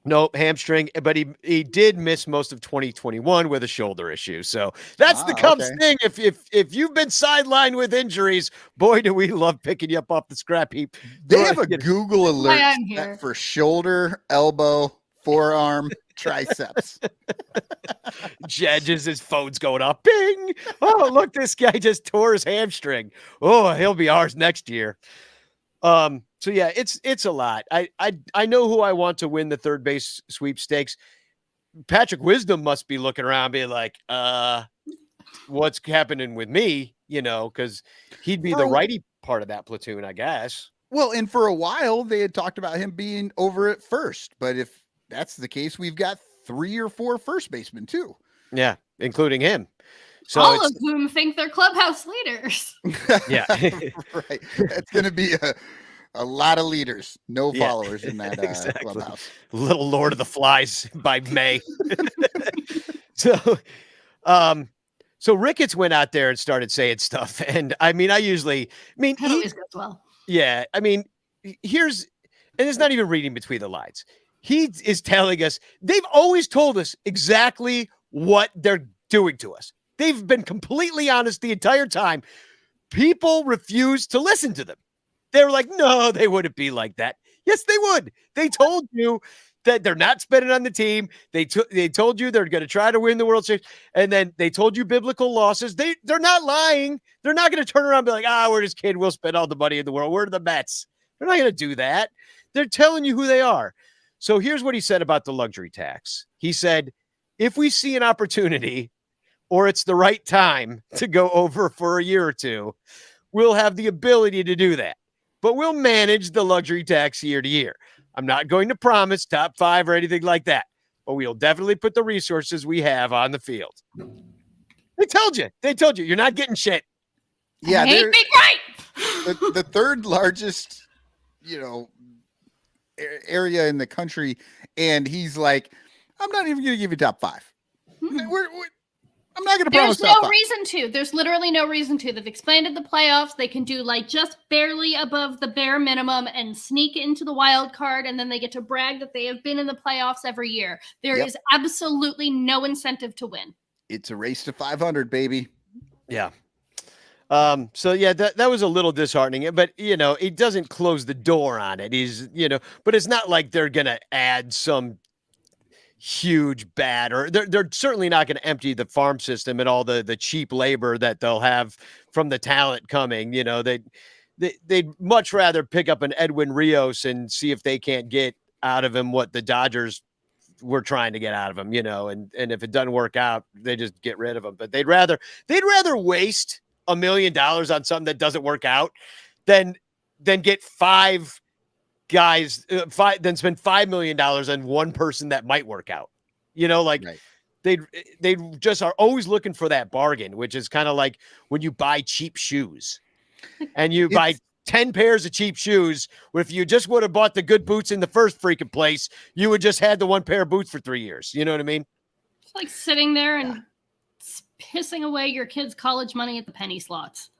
No, hamstring, but he did miss most of 2021 with a shoulder issue. So that's the Cubs thing. If you've been sidelined with injuries, boy, do we love picking you up off the scrap heap. They have a Google alert for shoulder, elbow, forearm, triceps. Judges, his phone's going off. Bing! Oh, look, this guy just tore his hamstring. Oh, he'll be ours next year. So yeah, it's a lot. I know who I want to win the third base sweepstakes. Patrick Wisdom must be looking around being like, what's happening with me? Because he'd be the righty part of that platoon, I guess. Well, and for a while they had talked about him being over at first, but if that's the case, we've got 3 or 4 first basemen too. Yeah, including him. So all of whom think they're clubhouse leaders. Yeah. Right. That's going to be a lot of leaders, no followers in that clubhouse. Little Lord of the Flies by May. So Ricketts went out there and started saying stuff. And I mean, that always goes well. Yeah. I mean, and it's not even reading between the lines. He is telling us, they've always told us exactly what they're doing to us. They've been completely honest the entire time. People refuse to listen to them. They were like, no, they wouldn't be like that. Yes, they would. They told you that they're not spending on the team. They told you they're going to try to win the World Series, and then they told you biblical losses. They're not lying. They're not going to turn around and be like, we're just kidding. We'll spend all the money in the world. We're the Mets. They're not going to do that. They're telling you who they are. So here's what he said about the luxury tax. He said, if we see an opportunity or it's the right time to go over for a year or two, we'll have the ability to do that. But we'll manage the luxury tax year to year. I'm not going to promise top 5 or anything like that, but we'll definitely put the resources we have on the field. They told you. You're not getting shit. Yeah, being right. the third largest, area in the country, and he's like, I'm not even going to give you top 5. I'm not going to promise There's no top 5. reason to. There's literally no reason to. They've expanded the playoffs. They can do like just barely above the bare minimum and sneak into the wild card, and then they get to brag that they have been in the playoffs every year. There is absolutely no incentive to win. It's a race to 500, baby. Yeah. So yeah, that was a little disheartening, but it doesn't close the door on it. But it's not like they're going to add some huge bad, or they're certainly not going to empty the farm system and all the cheap labor that they'll have from the talent coming. They'd much rather pick up an Edwin Rios and see if they can't get out of him what the Dodgers were trying to get out of him, and if it doesn't work out, they just get rid of him. But they'd rather waste $1 million on something that doesn't work out than get 5 guys, then spend $5 million on one person that might work out. Right. They just are always looking for that bargain, which is kind of like when you buy cheap shoes and you buy 10 pairs of cheap shoes. If you just would have bought the good boots in the first freaking place, you would just had the one pair of boots for 3 years. You know what I mean? It's like sitting there and pissing away your kids' college money at the penny slots.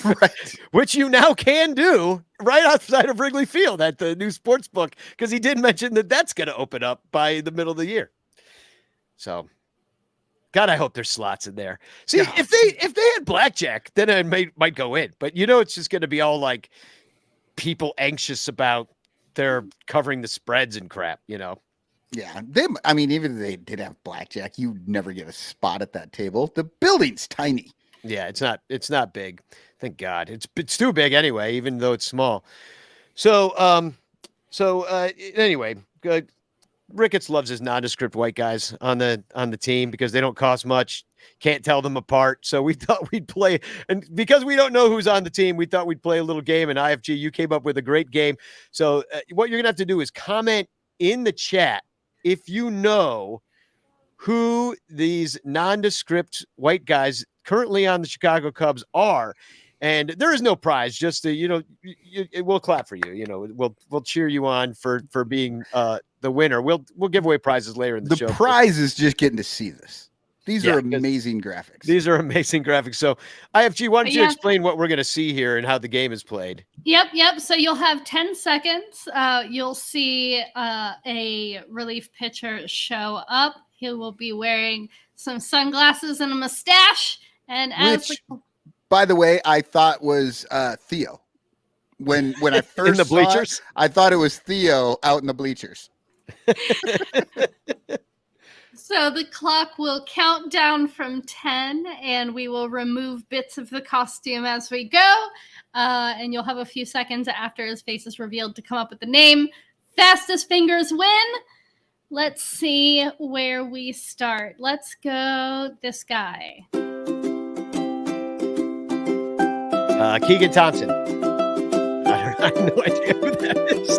Right. Which you now can do right outside of Wrigley Field at the new sports book, because he did mention that that's going to open up by the middle of the year. So, God, I hope there's slots in there. See, if they had blackjack, then it might go in. But it's just going to be all like people anxious about their covering the spreads and crap. Yeah, even if they did have blackjack, you'd never get a spot at that table. The building's tiny. Yeah, it's not big. Thank God. It's too big anyway, even though it's small. So anyway, Ricketts loves his nondescript white guys on the team because they don't cost much. Can't tell them apart. So we thought we'd play, and because we don't know who's on the team, we thought we'd play a little game. And IFG, you came up with a great game. So what you're gonna have to do is comment in the chat if you know who these nondescript white guys currently on the Chicago Cubs are. And there is no prize, just we'll clap for you. We'll cheer you on for being the winner. We'll give away prizes later in the show. The prize is just getting to see this. These are amazing graphics. These are amazing graphics. So IFG, why don't you explain what we're going to see here and how the game is played? Yep. So you'll have 10 seconds. You'll see a relief pitcher show up. He will be wearing some sunglasses and a mustache. And by the way, I thought was Theo. When I first in the bleachers, I thought it was Theo out in the bleachers. So the clock will count down from 10, and we will remove bits of the costume as we go. And you'll have a few seconds after his face is revealed to come up with the name. Fastest fingers win. Let's see where we start. Let's go this guy. Keegan Thompson. I have no idea who that is.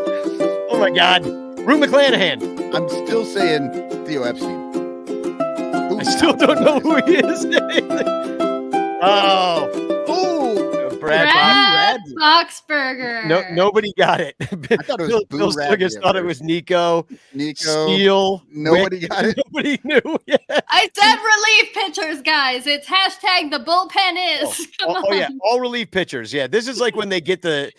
Oh my God. Rue McClanahan. I'm still saying Theo Epstein. I still don't know who he is. Brad Boxberger. No, nobody got it. I thought it was Bill Stiggis thought it was Nico. Steele. Nobody got it. Nobody knew. Yeah. I said relief pitchers, guys. It's hashtag the bullpen is. Oh yeah, all relief pitchers. Yeah, this is like when they get the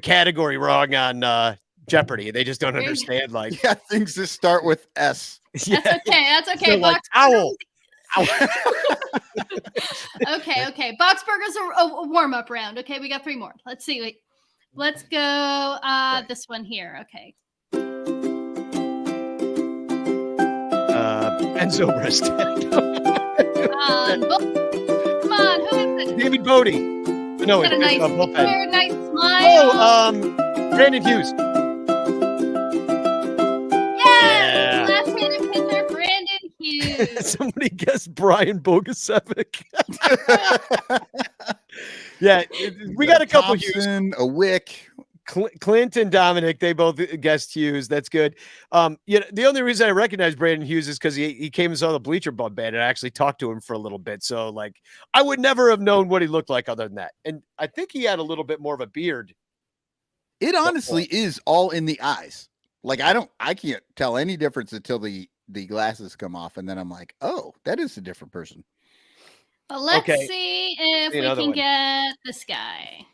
category wrong on Jeopardy. They just don't understand. Like things that start with S. That's okay. So like owl. Okay. Boxburger's a warm-up round. Okay, we got 3 more. Let's see. Let's go this one here. Okay. And Zobrist. Come on, who is it? David Bodie. No, Got a nice bullpen. hair, nice smile. Brandon Hughes. Yeah. Left-handed pitcher, Brandon Hughes. Somebody guessed Brian Bogusevic. Yeah, we got a couple Hughes. A Wick. Clint and Dominic, they both guessed Hughes. That's good. The only reason I recognize Brandon Hughes is because he came and saw the Bleacher Bum Band and I actually talked to him for a little bit. So, like, I would never have known what he looked like other than that. And I think he had a little bit more of a beard. It honestly is all in the eyes. Like, I can't tell any difference until the glasses come off, and then I'm like, oh, that is a different person. But let's see if we can get this guy.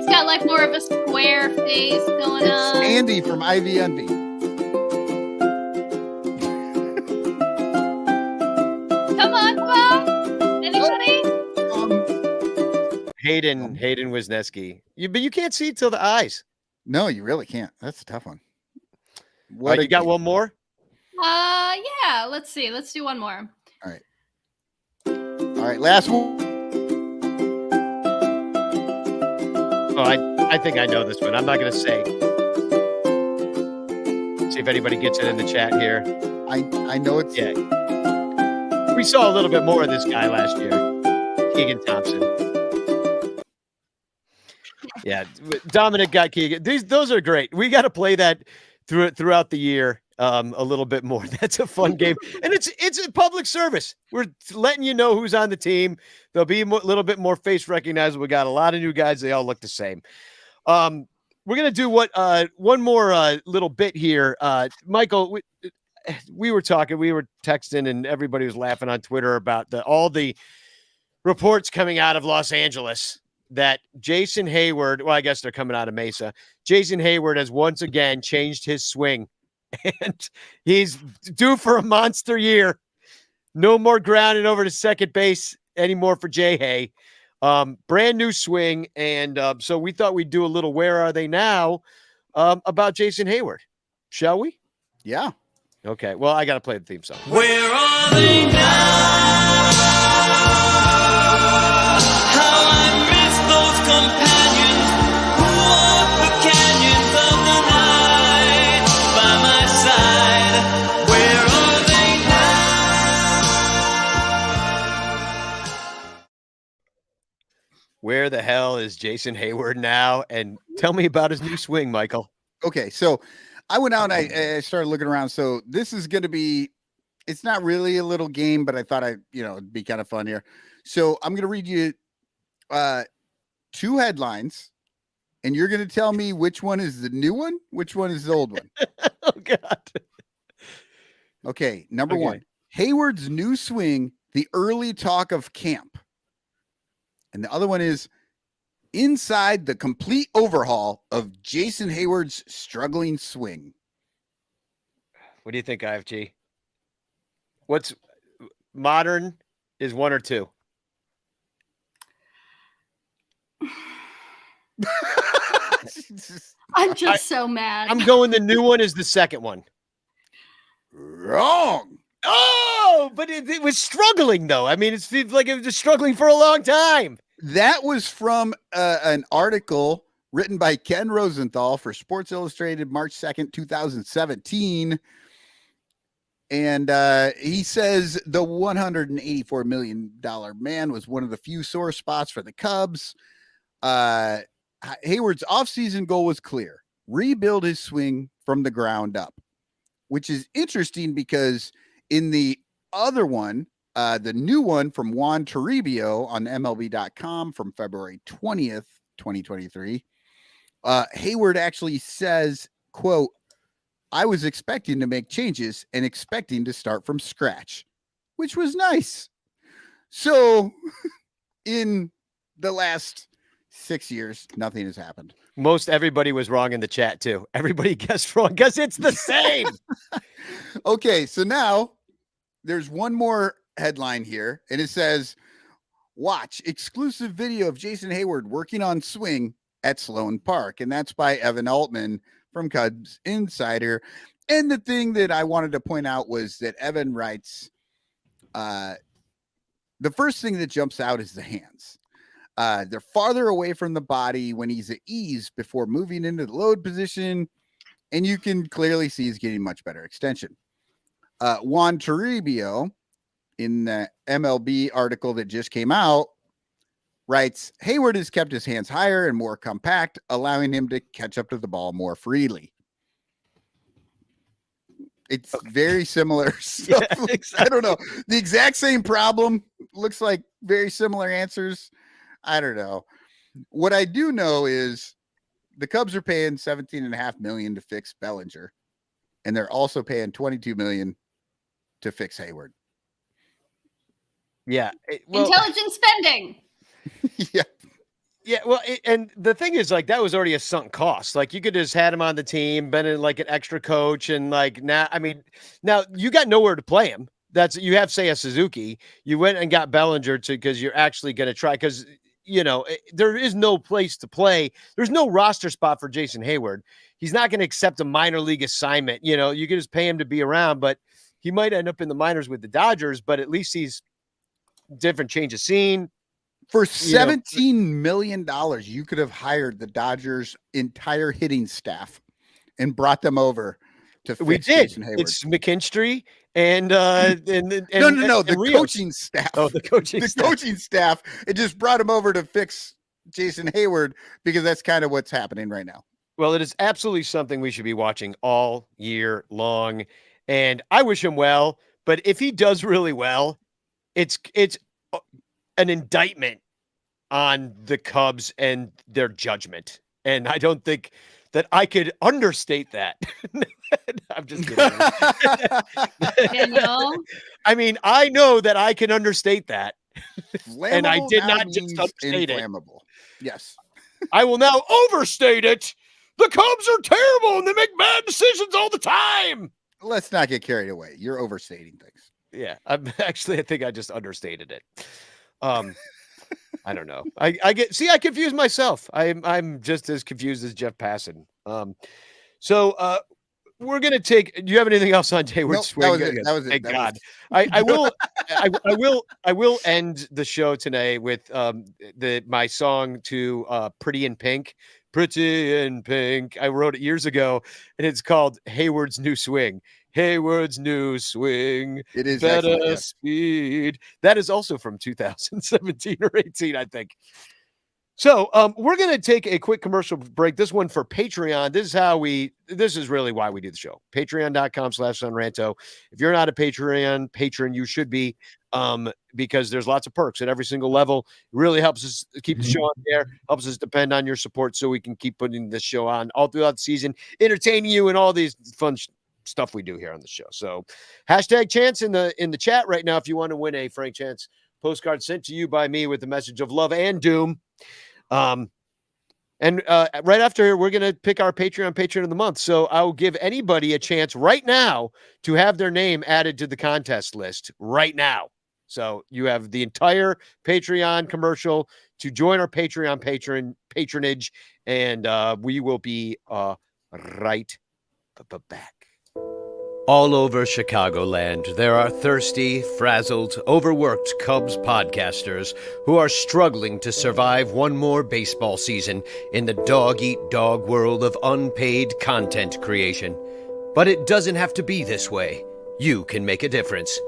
Got like more of a square face going on. It's Andy from IVNB. Come on. Anybody? Hayden Wisniewski. But you can't see till the eyes. No, you really can't. That's a tough one. You got one more? Yeah. Let's see. Let's do one more. All right. Last one. Oh, I think I know this one. I'm not going to say. See if anybody gets it in the chat here. I know it's. Yeah. We saw a little bit more of this guy last year. Keegan Thompson. Yeah. Dominic got Keegan. Those are great. We got to play that throughout the year a little bit more. That's a fun game. And it's a public service. We're letting you know who's on the team. There'll be a little bit more face recognizable. We got a lot of new guys. They all look the same. We're going to do one more little bit here. Michael, we were talking, we were texting, and everybody was laughing on Twitter about all the reports coming out of Los Angeles that Jason Hayward, well, I guess they're coming out of Mesa. Jason Hayward has once again changed his swing, and he's due for a monster year. No more grounding over to second base anymore for Jay Hay. Brand new swing. And so we thought we'd do a little Where Are They Now about Jason Hayward. Shall we? Yeah. Okay. Well, I got to play the theme song. Where are they now? How I miss those companions who walk the canyons of the night by my side. Where are they now? Where the hell is Jason Hayward now? And tell me about his new swing, Michael. Okay, so I went out and I started looking around. So this is going to be, it's not really a little game, but I thought it'd be kind of fun here. So I'm going to read you two headlines, and you're going to tell me which one is the new one, which one is the old one. Oh, God. Okay, number one, Hayward's new swing, the early talk of camp. And the other one is inside the complete overhaul of Jason Hayward's struggling swing. What do you think, IFG? What's modern is one or two? I'm just so mad. I'm going the new one is the second one. Wrong. Oh, but it was struggling, though. I mean, it's like it was struggling for a long time. That was from an article written by Ken Rosenthal for Sports Illustrated, March 2nd, 2017. And he says the $184 million man was one of the few sore spots for the Cubs. Hayward's offseason goal was clear: rebuild his swing from the ground up, which is interesting because in the other one, the new one from Juan Toribio on MLB.com from February 20th, 2023, Hayward actually says, quote, "I was expecting to make changes and expecting to start from scratch," which was nice. So in the last 6 years, nothing has happened. Most everybody was wrong in the chat, too. Everybody guessed wrong because it's the same. Okay, so now there's one more headline here, and it says, "Watch exclusive video of Jason Hayward working on swing at Sloan Park." And that's by Evan Altman from Cubs Insider. And the thing that I wanted to point out was that Evan writes, the first thing that jumps out is the hands. They're farther away from the body when he's at ease before moving into the load position, and you can clearly see he's getting much better extension. Juan Toribio, in the MLB article that just came out, writes, Hayward has kept his hands higher and more compact, allowing him to catch up to the ball more freely. It's very similar stuff. Yeah, exactly. I don't know. The exact same problem. Looks like very similar answers. I don't know. What I do know is the Cubs are paying $17.5 million to fix Bellinger, and they're also paying $22 million to fix Hayward. Yeah. Intelligent spending. Yeah. Yeah, well, and the thing is, like, that was already a sunk cost. Like, you could just had him on the team, been in like an extra coach, and like now you got nowhere to play him. You have Seiya Suzuki. You went and got Bellinger because you're actually going to try, because there is no place to play. There's no roster spot for Jason Hayward. He's not going to accept a minor league assignment. You can just pay him to be around, but he might end up in the minors with the Dodgers. But at least he's different, change of scene. For $17 million, you could have hired the Dodgers' entire hitting staff and brought them over to fix We did. Jason Hayward. It's McKinstry and No, the Rios. coaching staff. Oh, the coaching staff. Coaching staff. It just brought him over to fix Jason Hayward, because that's kind of what's happening right now. Well, it is absolutely something we should be watching all year long, and I wish him well. But if he does really well, it's an indictment on the Cubs and their judgment. And I don't think that I could understate that. I'm just kidding. Daniel. I mean, I know that I can understate that. And I Flammable did now not just means understate it. inflammable. Yes. I will now overstate it. The Cubs are terrible and they make bad decisions all the time. Let's not get carried away. You're overstating things. Yeah, I think I just understated it. I don't know. I confuse myself. I'm just as confused as Jeff Passan. So we're gonna take. Do you have anything else on Hayward? Nope, Swing? that was it. Thank That God. was I will end the show today with my song to Pretty in Pink. Pretty in Pink. I wrote it years ago, and it's called Hayward's New Swing. Hayward's New Swing. It is better excellent, yeah. speed. That is also from 2017 or 18, I think. So we're going to take a quick commercial break. This one for Patreon. This is really why we do the show. Patreon.com/SunRanto. If you're not a Patreon patron, you should be, because there's lots of perks at every single level. It really helps us keep the show on there, helps us depend on your support so we can keep putting this show on all throughout the season, entertaining you and all these fun stuff we do here on the show. So #Chance in the chat right now if you want to win a Frank Chance postcard sent to you by me with a message of love and doom. And right after here, we're going to pick our Patreon patron of the month. So I'll give anybody a chance right now to have their name added to the contest list right now. So you have the entire Patreon commercial to join our Patreon patronage, and we will be right back. All over Chicagoland, there are thirsty, frazzled, overworked Cubs podcasters who are struggling to survive one more baseball season in the dog-eat-dog world of unpaid content creation. But it doesn't have to be this way. You can make a difference.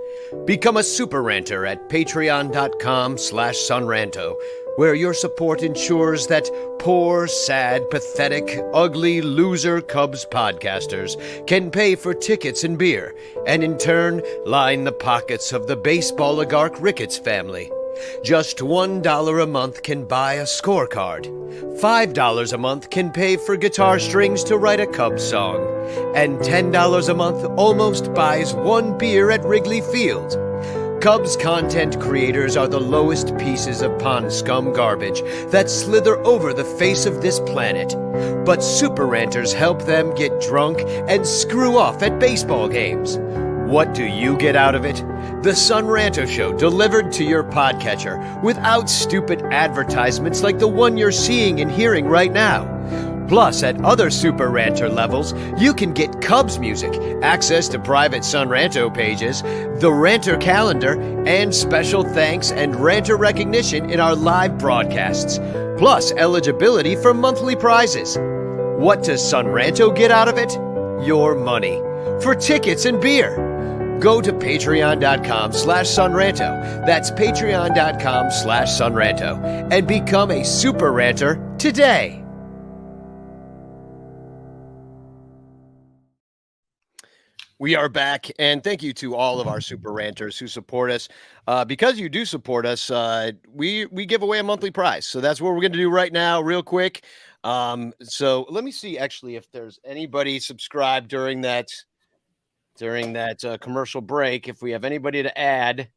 Become a super ranter at patreon.com/sunranto, where your support ensures that poor, sad, pathetic, ugly, loser Cubs podcasters can pay for tickets and beer, and in turn line the pockets of the baseball oligarch Ricketts family. Just $1 a month can buy a scorecard. $5 a month can pay for guitar strings to write a Cubs song. And $10 a month almost buys one beer at Wrigley Field. Cubs content creators are the lowest pieces of pond scum garbage that slither over the face of this planet. But super ranters help them get drunk and screw off at baseball games. What do you get out of it? The Sun Ranto Show delivered to your podcatcher without stupid advertisements like the one you're seeing and hearing right now. Plus, at other Super Ranter levels, you can get Cubs music, access to private Sun Ranto pages, the Ranter calendar, and special thanks and Ranter recognition in our live broadcasts. Plus, eligibility for monthly prizes. What does Sun Ranto get out of it? Your money. For tickets and beer. Go to patreon.com/sunranto. That's patreon.com/sunranto. And become a Super Ranter today. We are back, and thank you to all of our Super Ranters who support us. Because you do support us, we give away a monthly prize. So that's what we're going to do right now, real quick. So let me see, actually, if there's anybody subscribed during that commercial break. If we have anybody to add,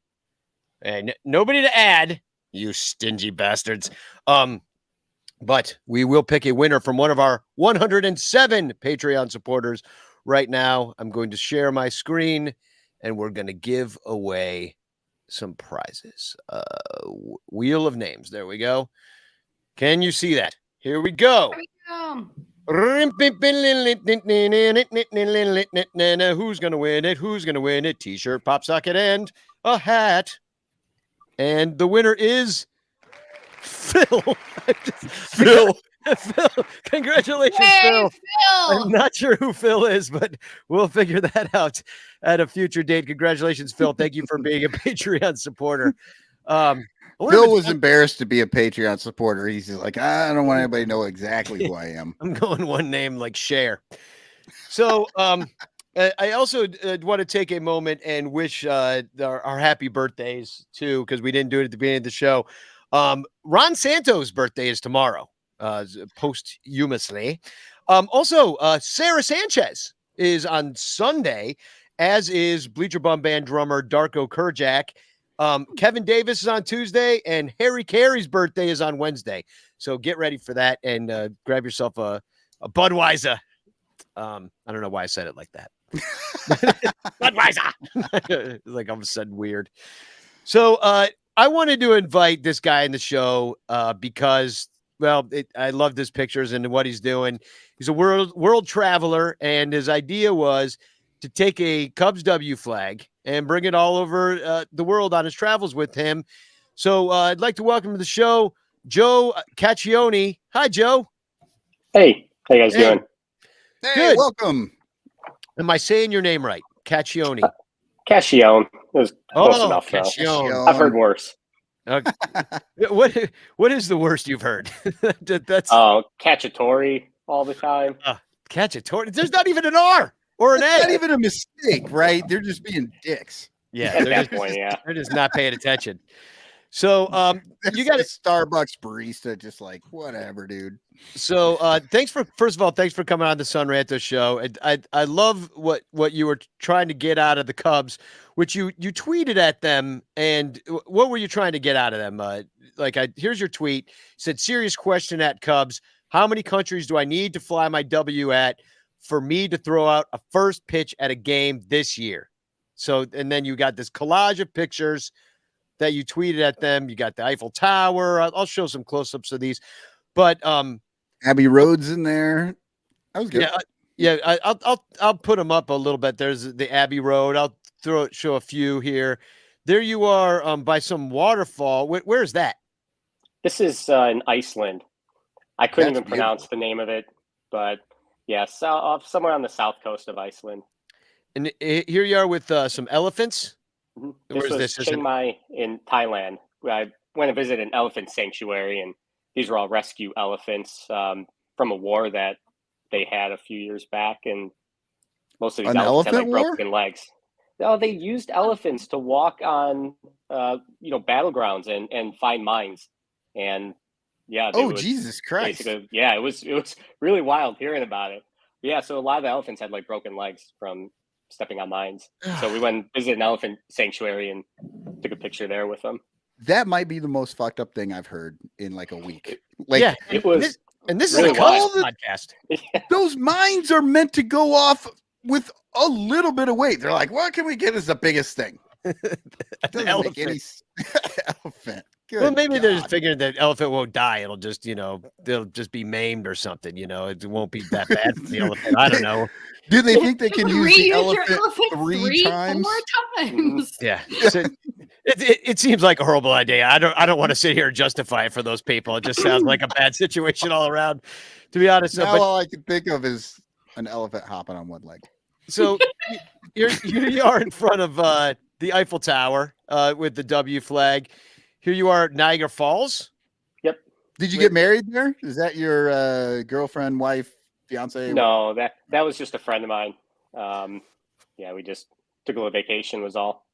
and nobody to add, you stingy bastards. But we will pick a winner from one of our 107 Patreon supporters. Right now, I'm going to share my screen, and we're going to give away some prizes. Wheel of names. There we go. Can you see that? Here we go. Who's going to win it? Who's going to win it? T-shirt, pop socket, and a hat. And the winner is Phil. Phil. Phil, congratulations, Phil. I'm not sure who Phil is, but we'll figure that out at a future date. Congratulations, Phil. Thank you for being a Patreon supporter. Phil was embarrassed to be a Patreon supporter. He's just like, I don't want anybody to know exactly who I am. I'm going one name like Cher. So I also want to take a moment and wish our happy birthdays, too, because we didn't do it at the beginning of the show. Ron Santos' birthday is tomorrow. Posthumously. Also, Sarah Sanchez is on Sunday, as is Bleacher Bum Band drummer Darko Kerjak. Kevin Davis is on Tuesday, and Harry Carey's birthday is on Wednesday. So get ready for that and grab yourself a Budweiser. I don't know why I said it like that. Budweiser. Like all of a sudden weird. So I wanted to invite this guy in the show because I love his pictures and what he's doing. He's a world traveler, and his idea was to take a Cubs W flag and bring it all over the world on his travels with him. So I'd like to welcome to the show, Joe Caccione. Hi, Joe. Hey, how you guys doing? Hey, Good. welcome. Am I saying your name right? Caccione. Caccione. It was close enough. Caccione. I've heard worse. Okay. What is the worst you've heard? That's Cacciatore all the time. Cacciatore. There's not even an R or an A. Not even a mistake, right? They're just being dicks. Yeah, At that point, yeah. They're just not paying attention. So you got a Starbucks barista, just like whatever, dude. So first of all, thanks for coming on the Sun Ranto show. I love what you were trying to get out of the Cubs, which you tweeted at them. And what were you trying to get out of them? Here's your tweet. It said, serious question at Cubs. How many countries do I need to fly my W at for me to throw out a first pitch at a game this year? So, and then you got this collage of pictures that you tweeted at them. You got the Eiffel Tower. I'll show some close-ups of these, but Abbey Road's in there. That was good. I'll put them up a little bit. There's the Abbey Road. I'll show a few here. There you are by some waterfall. Where's that? This is in Iceland. I couldn't That's even pronounce the name of it, but yeah, somewhere on the south coast of Iceland. And here you are with some elephants. Mm-hmm. This was Chiang Mai in Thailand. I went to visit an elephant sanctuary, and these were all rescue elephants from a war that they had a few years back, and most of these elephants had broken legs. No, they used elephants to walk on, battlegrounds and find mines, and yeah. Jesus Christ! It was really wild hearing about it. Yeah, so a lot of the elephants had like broken legs from stepping on mines. So we went and visited an elephant sanctuary and took a picture there with them. That might be the most fucked up thing I've heard in like a week. It was. This really is a podcast. Those mines are meant to go off with a little bit of weight. They're like, what can we get as the biggest thing? Doesn't make any elephant. Well, maybe they're just figuring that elephant won't die. It'll just, they'll just be maimed or something. It won't be that bad for the elephant. I don't know. Do they think they can use the Reuse elephant your elephant three times? 4 times. Yeah. So it seems like a horrible idea. I don't want to sit here and justify it for those people. It just sounds like a bad situation all around, to be honest. Now all I can think of is an elephant hopping on one leg. So you are in front of the Eiffel Tower with the W flag. Here you are at Niagara Falls. Yep. Did you get married there? Is that your girlfriend, wife, fiance? No, that was just a friend of mine. We just took a little vacation was all.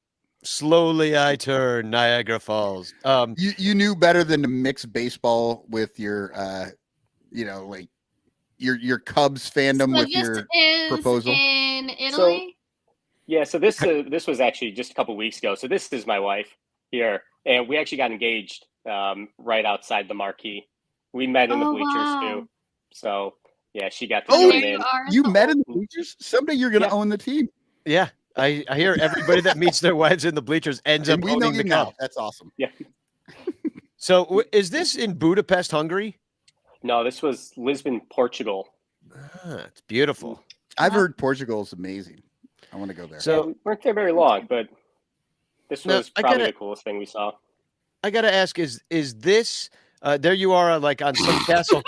Slowly I turn Niagara Falls. You knew better than to mix baseball with your like your Cubs fandom with your proposal in Italy. So this was actually just a couple weeks ago. So this is my wife here, and we actually got engaged right outside the marquee. We met in the bleachers too. So yeah, she got to join in. You met in the bleachers? Someday you're going to own the team. Yeah, I hear everybody that meets their wives in the bleachers ends up owning the Cubs. That's awesome. Yeah. So is this in Budapest, Hungary? No, this was Lisbon, Portugal. It's beautiful. I've heard Portugal is amazing. I want to go there. So we weren't there very long, but this was probably the coolest thing we saw. I got to ask, is this, there you are like on some castle.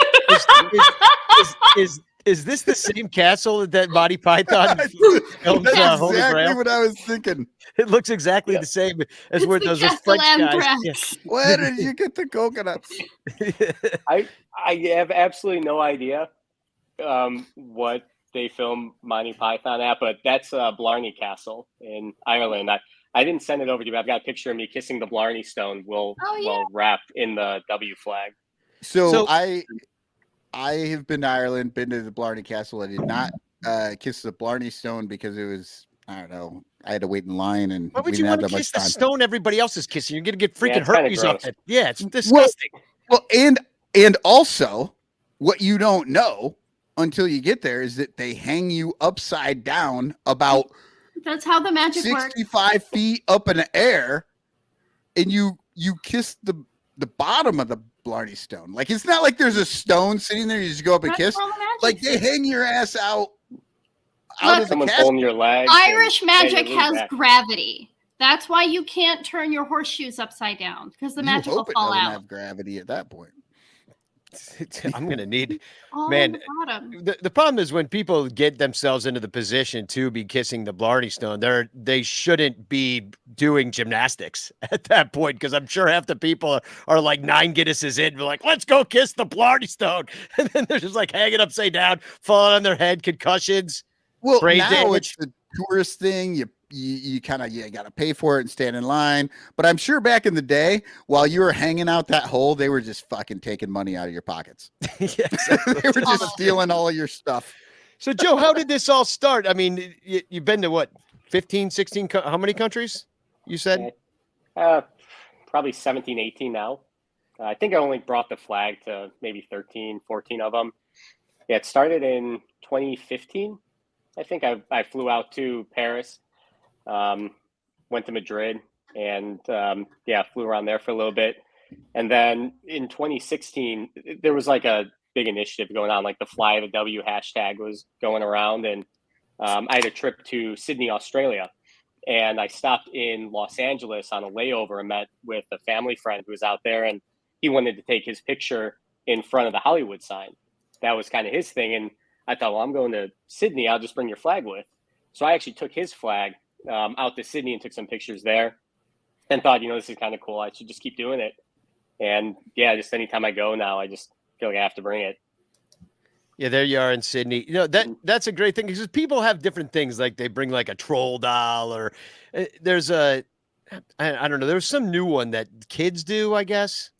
Is this the same castle that Monty Python films That's Holy exactly Grail? what I was thinking. It looks exactly the same as where those French guys. Yeah. Where did you get the coconuts? I have absolutely no idea what they film Monty Python at, but that's Blarney Castle in Ireland. I didn't send it over to you, but I've got a picture of me kissing the Blarney Stone while wrapped in the W flag. So I have been to Ireland, been to the Blarney Castle. I did not kiss the Blarney Stone because it was, I don't know, I had to wait in line. And why would you want to kiss the stone everybody else is kissing? You're going to get freaking herpes off it. Yeah, it's disgusting. Well, and also, what you don't know until you get there is that they hang you upside down about that's how the magic 65 works. feet up in the air, and you kiss the bottom of the Blarney Stone. Like, it's not like there's a stone sitting there, you just go up and kiss. Like, they hang your ass out of the castle. Pulling your leg. Irish magic has gravity. That's why you can't turn your horseshoes upside down, because the magic will fall out. Have gravity at that point. I'm gonna need the problem is when people get themselves into the position to be kissing the Blarney Stone, they shouldn't be doing gymnastics at that point, because I'm sure half the people are like 9 Guinnesses in, like, let's go kiss the Blarney Stone, and then they're just like hanging upside down, falling on their head, concussions. Well, now it's the tourist thing. You kind of got to pay for it and stand in line. But I'm sure back in the day, while you were hanging out that hole, they were just fucking taking money out of your pockets. Yes, they were just stealing all of your stuff. So, Joe, how did this all start? I mean, you've been to what, 15, 16, how many countries you said? Probably 17, 18 now. I think I only brought the flag to maybe 13, 14 of them. Yeah, it started in 2015. I think I flew out to Paris. Went to Madrid and flew around there for a little bit. And then in 2016, there was like a big initiative going on, like the Fly the W hashtag was going around. And I had a trip to Sydney, Australia. And I stopped in Los Angeles on a layover and met with a family friend who was out there. And he wanted to take his picture in front of the Hollywood sign. That was kind of his thing. And I thought, well, I'm going to Sydney. I'll just bring your flag with. So I actually took his flag out to Sydney and took some pictures there and thought, this is kind of cool. I should just keep doing it. And yeah, just anytime I go now, I just feel like I have to bring it. Yeah, there you are in Sydney. That's a great thing, because people have different things. Like they bring like a troll doll, or there's I don't know. There's some new one that kids do, I guess.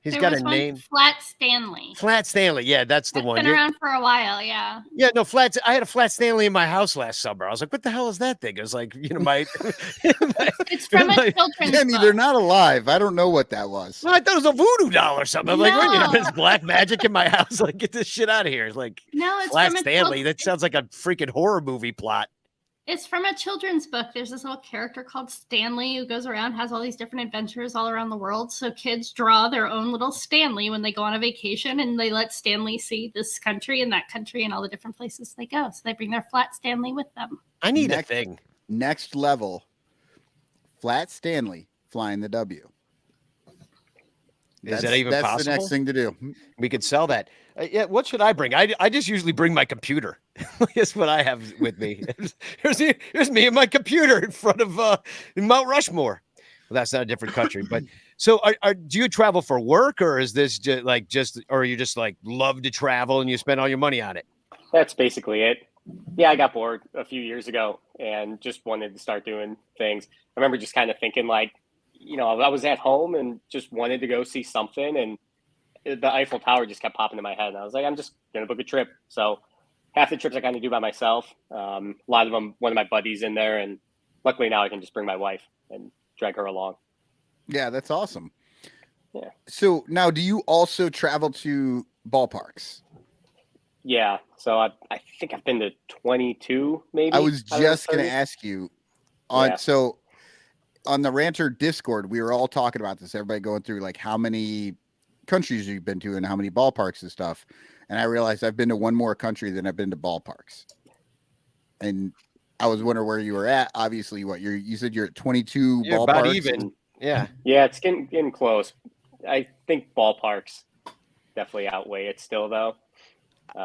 He's got a name. Flat Stanley. Flat Stanley. Yeah, that's the one. Been around for a while. Yeah. Yeah, no, I had a Flat Stanley in my house last summer. I was like, what the hell is that thing? It was like, it's from a children's Danny, book. they're not alive. I don't know what that was. Well, I thought it was a voodoo doll or something. I'm like, there's black magic in my house. Like, get this shit out of here. It's like, no, it's Flat Stanley. That sounds like a freaking horror movie plot. It's from a children's book. There's this little character called Stanley who goes around, has all these different adventures all around the world. So kids draw their own little Stanley when they go on a vacation, and they let Stanley see this country and that country and all the different places they go. So they bring their flat Stanley with them. I need a thing. Next level, flat Stanley flying the W. Is that even possible? That's the next thing to do. We could sell that. Yeah, what should I bring? I just usually bring my computer. That's what I have with me. Here's me and my computer in front of Mount Rushmore. Well, that's not a different country, but so do you travel for work, or is this or you just like love to travel and you spend all your money on it? That's basically it. Yeah, I got bored a few years ago and just wanted to start doing things. I remember just kind of thinking like, I was at home and just wanted to go see something, and the Eiffel Tower just kept popping in my head. And I was like, I'm just going to book a trip. So half the trips I kind of do by myself. A lot of them, one of my buddies in there. And luckily now I can just bring my wife and drag her along. Yeah, that's awesome. Yeah. So now, do you also travel to ballparks? Yeah. So I think I've been to 22, maybe. I was just going to ask you So on the Ranter Discord, we were all talking about this. Everybody going through like how many countries you've been to and how many ballparks and stuff. And I realized I've been to one more country than I've been to ballparks. And I was wondering where you were at. Obviously, you said you're at 22 ballparks. About even. Yeah. Yeah, it's getting close. I think ballparks definitely outweigh it still, though.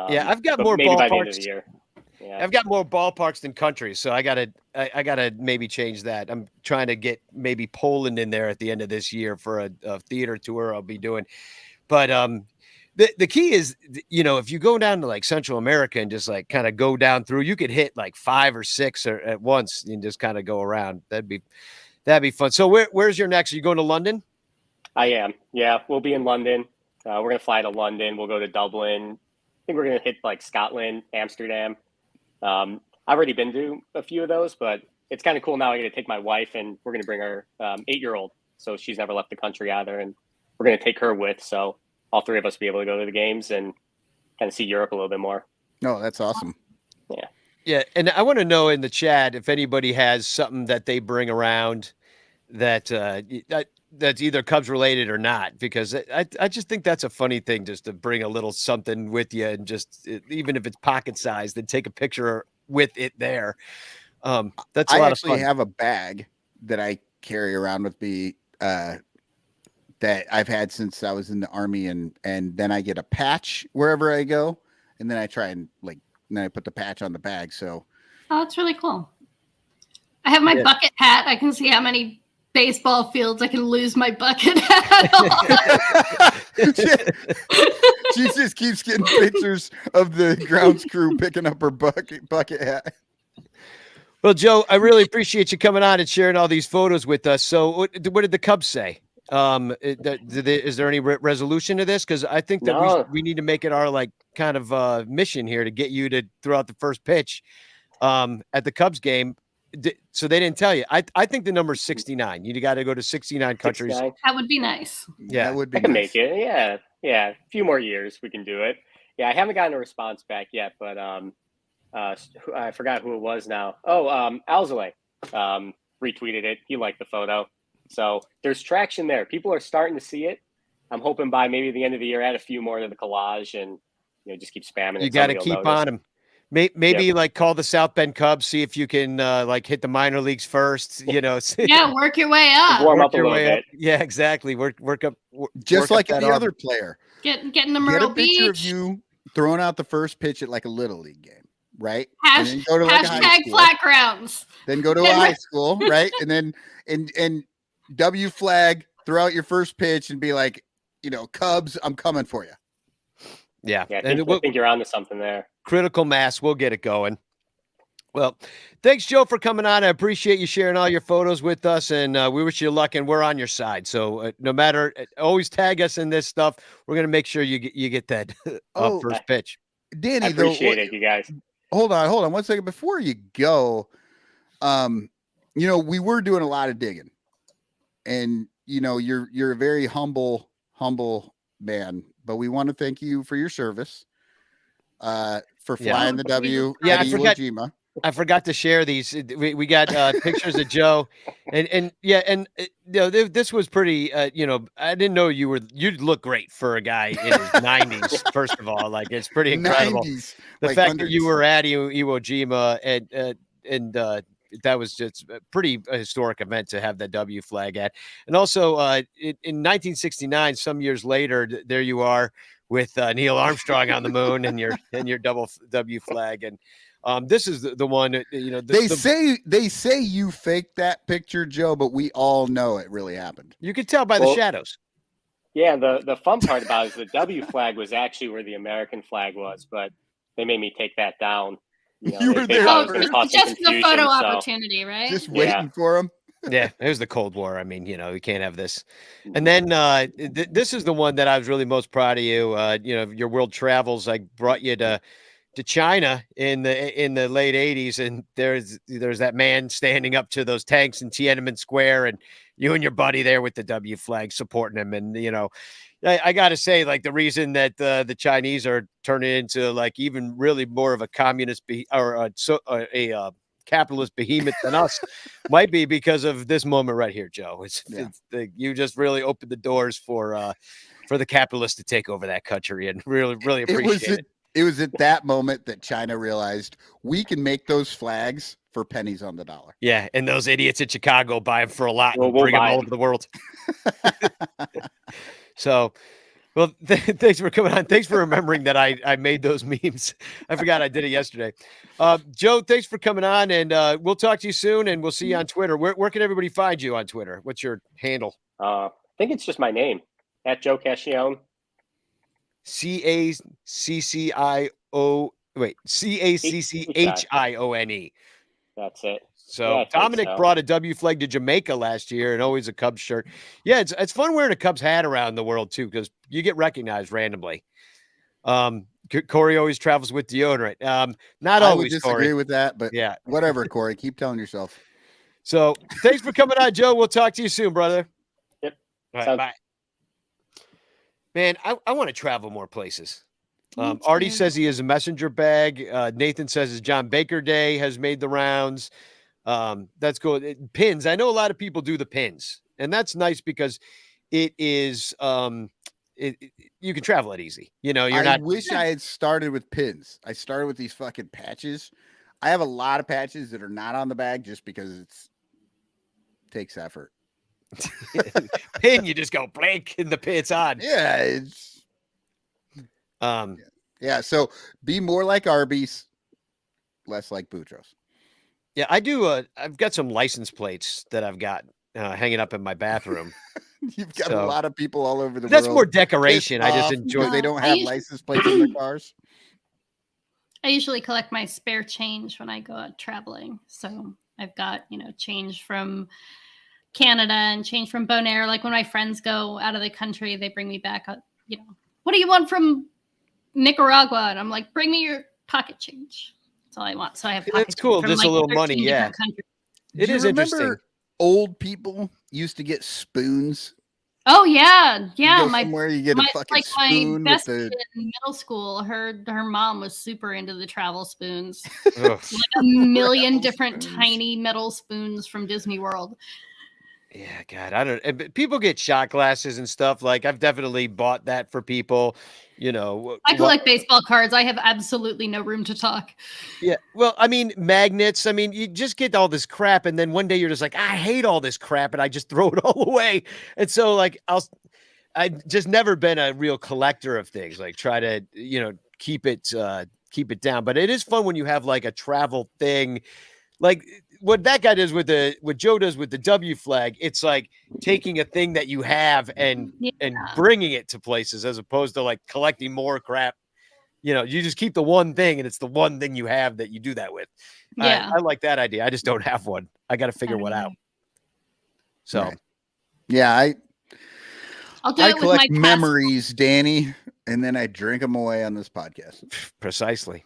Yeah, I've got more maybe ballparks. By the end of the year. Yeah. I've got more ballparks than countries, so I gotta maybe change that. I'm trying to get maybe Poland in there at the end of this year for a theater tour I'll be doing. But the key is, if you go down to like Central America and just like kind of go down through, you could hit like 5 or 6 at once and just kind of go around. That'd be fun. So where's your next? Are you going to London? I am. Yeah, we'll be in London. We're gonna fly to London. We'll go to Dublin. I think we're gonna hit like Scotland, Amsterdam. I've already been to a few of those, but it's kind of cool now. I get to take my wife, and we're going to bring our 8-year-old. So she's never left the country either. And we're going to take her with. So all three of us will be able to go to the games and kind of see Europe a little bit more. No, that's awesome. Yeah. Yeah. And I want to know in the chat if anybody has something that they bring around that's either Cubs related or not, because I just think that's a funny thing, just to bring a little something with you, and just even if it's pocket sized, then take a picture with it there. That's a lot of fun. I actually have a bag that I carry around with me that I've had since I was in the Army, and then I get a patch wherever I go, and then I try and then I put the patch on the bag. So that's really cool. I have my bucket hat. I can see how many baseball fields I can lose my bucket hat on. She just keeps getting pictures of the grounds crew picking up her bucket hat. Well, Joe, I really appreciate you coming on and sharing all these photos with us. So what did the Cubs say? Is there any resolution to this? Because I think that we need to make it our kind of mission here to get you to throw out the first pitch at the Cubs game. So they didn't tell you. I think the number is 69. You got to go to 69 countries. 69. That would be nice. Yeah, that would be. I can make it. Yeah. A few more years we can do it. Yeah, I haven't gotten a response back yet, but I forgot who it was now. Oh, Alzolay retweeted it. He liked the photo. So there's traction there. People are starting to see it. I'm hoping by maybe the end of the year, add a few more to the collage and just keep spamming it. You got to keep on them. Maybe call the South Bend Cubs, see if you can hit the minor leagues first. Yeah, work your way up. Warm up a little bit. Yeah, exactly. Work up. Just like the other player. Getting the Myrtle Beach. Get a picture of you throwing out the first pitch at like a little league game, right? And then go to hashtag flat grounds. Then go to a high school, right? And then and W flag, throw out your first pitch and be like, Cubs, I'm coming for you. Yeah. I think you're onto something there. Critical mass. We'll get it going. Well, thanks, Joe, for coming on. I appreciate you sharing all your photos with us, and we wish you luck, and we're on your side. So no matter, always tag us in this stuff. We're going to make sure you get that first pitch. Danny, I appreciate it, you guys. Hold on 1 second. Before you go, we were doing a lot of digging, and, you're a very humble man, but we want to thank you for your service, for flying the W. Yeah, I forgot. I forgot to share these. We got pictures of Joe, and this was pretty. I didn't know you'd look great for a guy in his 90s. First of all, like it's pretty incredible. 90s, The like fact hundreds. that you were at Iwo Jima and that was just a pretty historic event to have that W flag at. And also in 1969, some years later, there you are with Neil Armstrong on the moon and your double W flag. And this is the one, they say you faked that picture, Joe, but we all know it really happened. You could tell by the shadows. Yeah, the fun part about it is the W flag was actually where the American flag was, but they made me take that down. You were there just the photo opportunity, right? Just waiting for him. Yeah, it was the Cold War. I mean, we can't have this. And then this is the one that I was really most proud of you. Your world travels. I brought you to China in the late 80s, and there's that man standing up to those tanks in Tiananmen Square, and you and your buddy there with the W flag supporting him. And I got to say, like, the reason that the Chinese are turning into like even really more of a communist a capitalist behemoth than us might be because of this moment right here, Joe. You just really opened the doors for the capitalists to take over that country, and really appreciate it. It was at that moment that China realized we can make those flags for pennies on the dollar. Yeah, and those idiots in Chicago buy them for a lot and bring them all over the world. So, well, thanks for coming on. Thanks for remembering that I made those memes. I forgot I did it yesterday. Joe, thanks for coming on, and we'll talk to you soon, and we'll see you on Twitter. Where can everybody find you on Twitter? What's your handle? I think it's just my name, at Joe Caccione. Caccione. That's it. So yeah, Dominic brought a W flag to Jamaica last year, and always a Cubs shirt. Yeah, it's fun wearing a Cubs hat around the world too, because you get recognized randomly. Corey always travels with deodorant. Not always. I would disagree Corey. with that, but yeah, whatever, Corey. Keep telling yourself. So thanks for coming on, Joe. We'll talk to you soon, brother. Yep. All right, bye. Man, I want to travel more places. Artie says he has a messenger bag. Nathan says his John Baker Day has made the rounds. That's cool. Pins. I know a lot of people do the pins, and that's nice because it is you can travel it easy. I wish I had started with pins. I started with these fucking patches. I have a lot of patches that are not on the bag just because it takes effort. Pin, you just go blank and the pin's on. Yeah, it's yeah. So be more like Arby's, less like Boutros. Yeah, I do. I've got some license plates that I've got hanging up in my bathroom. You've got a lot of people all over the world. That's more decoration. I just enjoy. They don't have license plates in their cars. I usually collect my spare change when I go out traveling. So I've got change from Canada and change from Bonaire. Like when my friends go out of the country, they bring me back, what do you want from Nicaragua? And I'm like, bring me your pocket change. That's all I want. So I have pocket That's cool. change Just from, a little money. Yeah. It is interesting. Old people used to get spoons. Oh yeah. Yeah. Somewhere you get a fucking spoon. My best friend in middle school, her mom was super into the travel spoons. Like a million different tiny metal spoons from Disney World. Yeah, God, I don't. People get shot glasses and stuff. Like I've definitely bought that for people. I collect baseball cards. I have absolutely no room to talk. Yeah, well, I mean, magnets. I mean, you just get all this crap, and then one day you're just like, I hate all this crap, and I just throw it all away. And so, like, I've just never been a real collector of things. Like, try to keep it down. But it is fun when you have like a travel thing. Like what that guy does what Joe does with the W flag, it's like taking a thing that you have and bringing it to places as opposed to like collecting more crap. You just keep the one thing and it's the one thing you have that you do that with. Yeah. I like that idea. I just don't have one. I got to figure one out. So, yeah, I'll do it with my memories, Danny, and then I drink them away on this podcast. Precisely.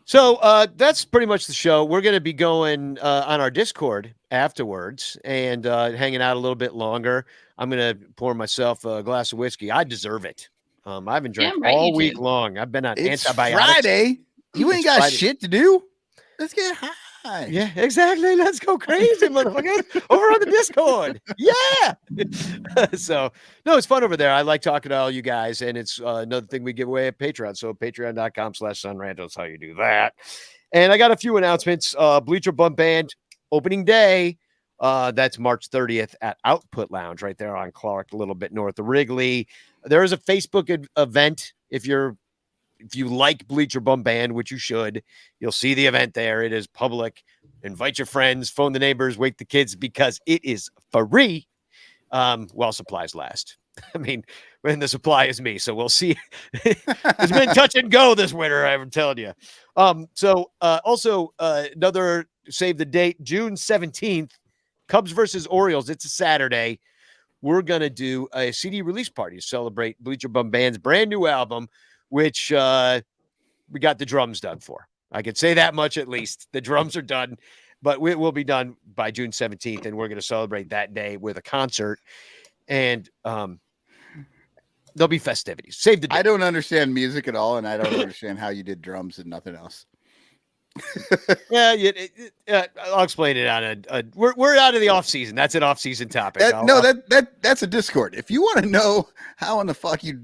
So that's pretty much the show. We're going to be going on our Discord afterwards and hanging out a little bit longer. I'm going to pour myself a glass of whiskey. I deserve it. I haven't drank all week long. I've been on antibiotics. Friday. You ain't got shit to do. Let's get high. Yeah, exactly. Let's go crazy, motherfuckers. Over on the Discord. Yeah. So, no, it's fun over there. I like talking to all you guys, and it's another thing we give away at Patreon. So, patreon.com/sunranto is how you do that. And I got a few announcements. Bleacher Bum Band opening day. That's March 30th at Output Lounge right there on Clark, a little bit north of Wrigley. There is a Facebook event. If you like Bleacher Bum Band, which you should, you'll see the event there. It is public. Invite your friends, phone the neighbors, wake the kids, because it is free while supplies last. I mean, when the supply is me, so we'll see. It's been touch and go this winter, I'm telling you. Also, another save the date, June 17th, Cubs versus Orioles. It's a Saturday. We're going to do a CD release party to celebrate Bleacher Bum Band's brand new album, which we got the drums done for. I can say that much at least. The drums are done, but we will be done by June 17th, and we're going to celebrate that day with a concert. And there'll be festivities. Save the day. I don't understand music at all, and I don't understand how you did drums and nothing else. Yeah, I'll explain it on we're out of the off season. That's an off season topic. That's a Discord. If you want to know how in the fuck you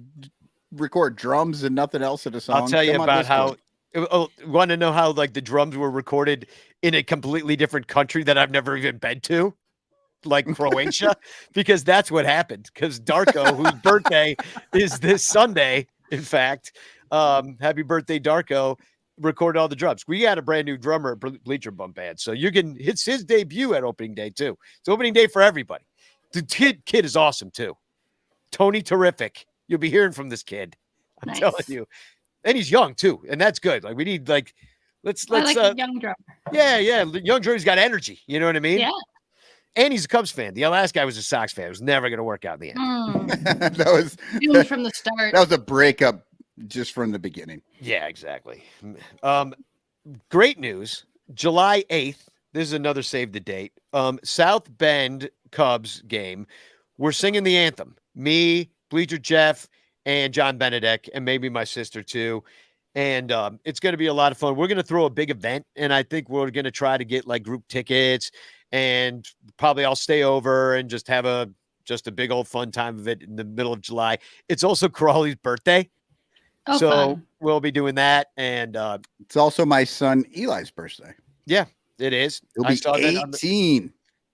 record drums and nothing else in a song, I'll tell you about how. Want to know how like the drums were recorded in a completely different country that I've never even been to, like Croatia, because that's what happened. Because Darko, whose birthday is this Sunday, in fact, happy birthday, Darko, recorded all the drums. We got a brand new drummer at Bleacher Bum Band, so it's his debut at opening day too. It's opening day for everybody. The kid is awesome too. Tony, terrific. You'll be hearing from this kid. I'm telling you. And he's young too, and that's good. Like we need let's a young drummer. Yeah. Young drummer's got energy. You know what I mean? Yeah. And he's a Cubs fan. The last guy was a Sox fan. It was never going to work out in the end. That was doomed from the start. That was a breakup just from the beginning. Yeah, exactly. Great news. July 8th. This is another save the date. South Bend Cubs game. We're singing the anthem. Me, Bleacher Jeff, and John Benedek, and maybe my sister too. And it's going to be a lot of fun. We're going to throw a big event, and I think we're going to try to get like group tickets, and probably I'll stay over and just have a big old fun time of it in the middle of July. It's also Crawley's birthday. Oh, so fun. We'll be doing that. And it's also my son Eli's birthday. Yeah, it is. He'll be 18.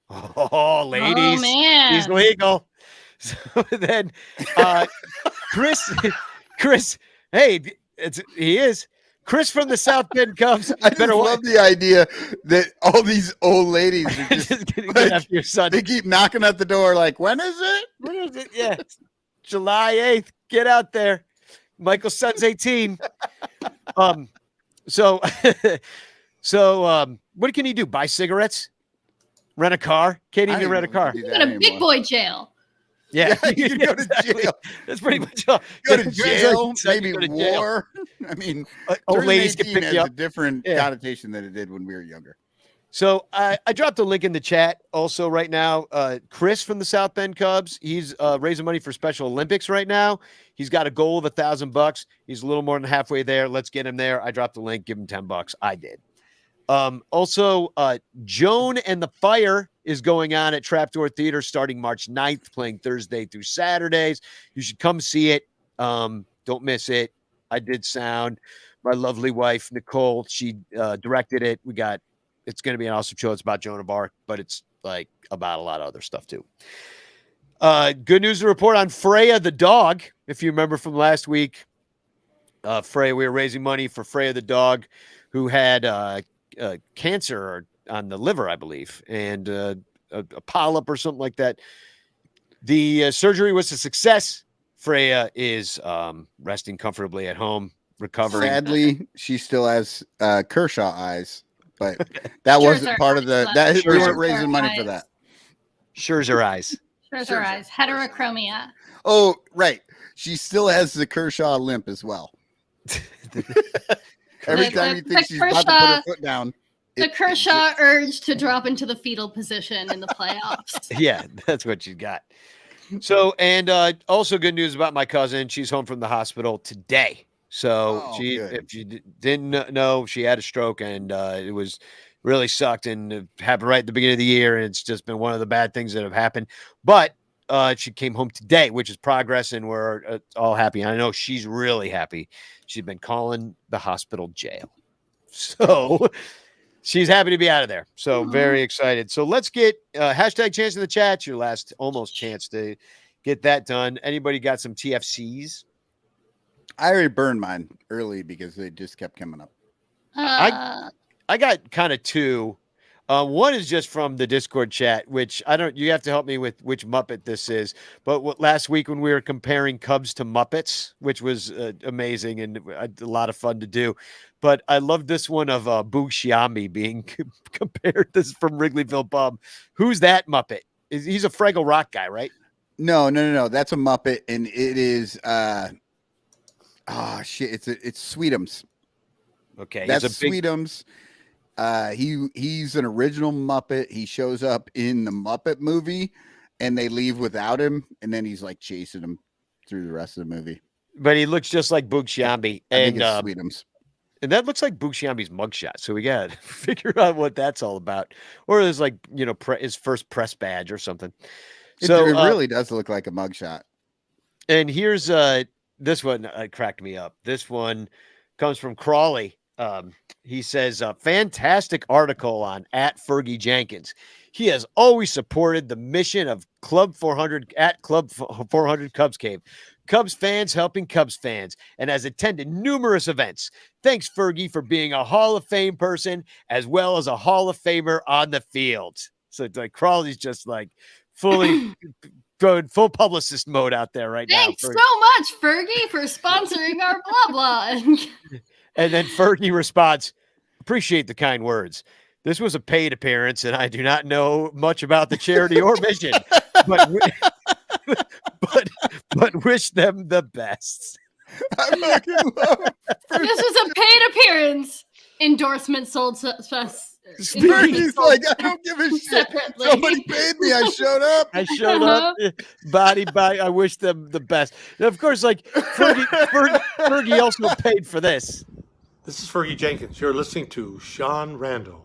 Oh, ladies. Oh, man. He's legal. So then Chris, hey, he is. Chris from the South Bend Cubs. I just love the idea that all these old ladies are just getting after your son. They keep knocking at the door like, when is it? When is it? Yeah. July 8th. Get out there. Michael's son's 18. So what can he do? Buy cigarettes? Rent a car? Can't even rent a car. You got a big boy jail. Yeah, you can go to jail. That's pretty much all. Go to jail, maybe war. I mean, old ladies can pick you up. A different connotation than it did when we were younger. So I dropped a link in the chat also right now. Chris from the South Bend Cubs, he's raising money for Special Olympics right now. He's got a goal of $1,000. He's a little more than halfway there. Let's get him there. I dropped the link. Give him $10. I did. Also, Joan and the Fire is going on at Trapdoor Theater starting March 9th, playing Thursday through Saturdays. You should come see it. Don't miss it. I did sound. My lovely wife, Nicole, she directed it. It's going to be an awesome show. It's about Joan of Arc, but it's like about a lot of other stuff too. Good news to report on Freya the dog. If you remember from last week, Freya, we were raising money for Freya the dog who had cancer on the liver, I believe, and a polyp or something like that. The surgery was a success. Freya is resting comfortably at home, recovering. Sadly, she still has Kershaw eyes, but that wasn't part of the. We weren't raising money for that. Scherzer eyes. Scherzer eyes. Heterochromia. Oh, right. She still has the Kershaw limp as well. Every time you think she's about to put her foot down. The Kershaw urge to drop into the fetal position in the playoffs. Yeah, that's what you got. So, and also good news about my cousin. She's home from the hospital today. So good. if you didn't know, she had a stroke, and it was really sucked, and it happened right at the beginning of the year. And it's just been one of the bad things that have happened. But she came home today, which is progress, and we're all happy. And I know she's really happy. She's been calling the hospital jail. So she's happy to be out of there. So very excited. So let's get hashtag chance in the chat. Your last almost chance to get that done. Anybody got some TFCs? I already burned mine early because they just kept coming up. I got kind of two. One is just from the Discord chat, which you have to help me with which Muppet this is. But last week when we were comparing Cubs to Muppets, which was amazing and a lot of fun to do. But I love this one of Boog Sciambi being compared. This is from Wrigleyville Pub. Who's that Muppet? He's a Fraggle Rock guy, right? No. That's a Muppet, and it is it's Sweetums. Okay, that's Sweetums. He's an original Muppet. He shows up in the Muppet movie, and they leave without him, and then he's like chasing him through the rest of the movie. But he looks just like Boog Sciambi, I think it's Sweetums. And that looks like Boog Sciambi's mugshot. So we got to figure out what that's all about, or there's like his first press badge or something. So it really does look like a mugshot. And here's this one cracked me up. This one comes from Crawley. He says, fantastic article on @Fergie Jenkins. He has always supported the mission of Club 400 at Club 400 Cubs Cave. Cubs fans helping Cubs fans, and has attended numerous events. Thanks, Fergie, for being a Hall of Fame person as well as a Hall of Famer on the field. So it's like Crawley's just like fully going full publicist mode out there right now. Thanks so much, Fergie, for sponsoring our blah blah. And then Fergie responds, appreciate the kind words. This was a paid appearance, and I do not know much about the charity or mission, but wish them the best. I fucking love This was a paid appearance. Endorsement sold. Fergie's like, I don't give a shit. Separately. Somebody paid me. I showed up. I showed up, body. I wish them the best. And of course, like Fergie also paid for this. This is Fergie Jenkins. You're listening to Sean Rando,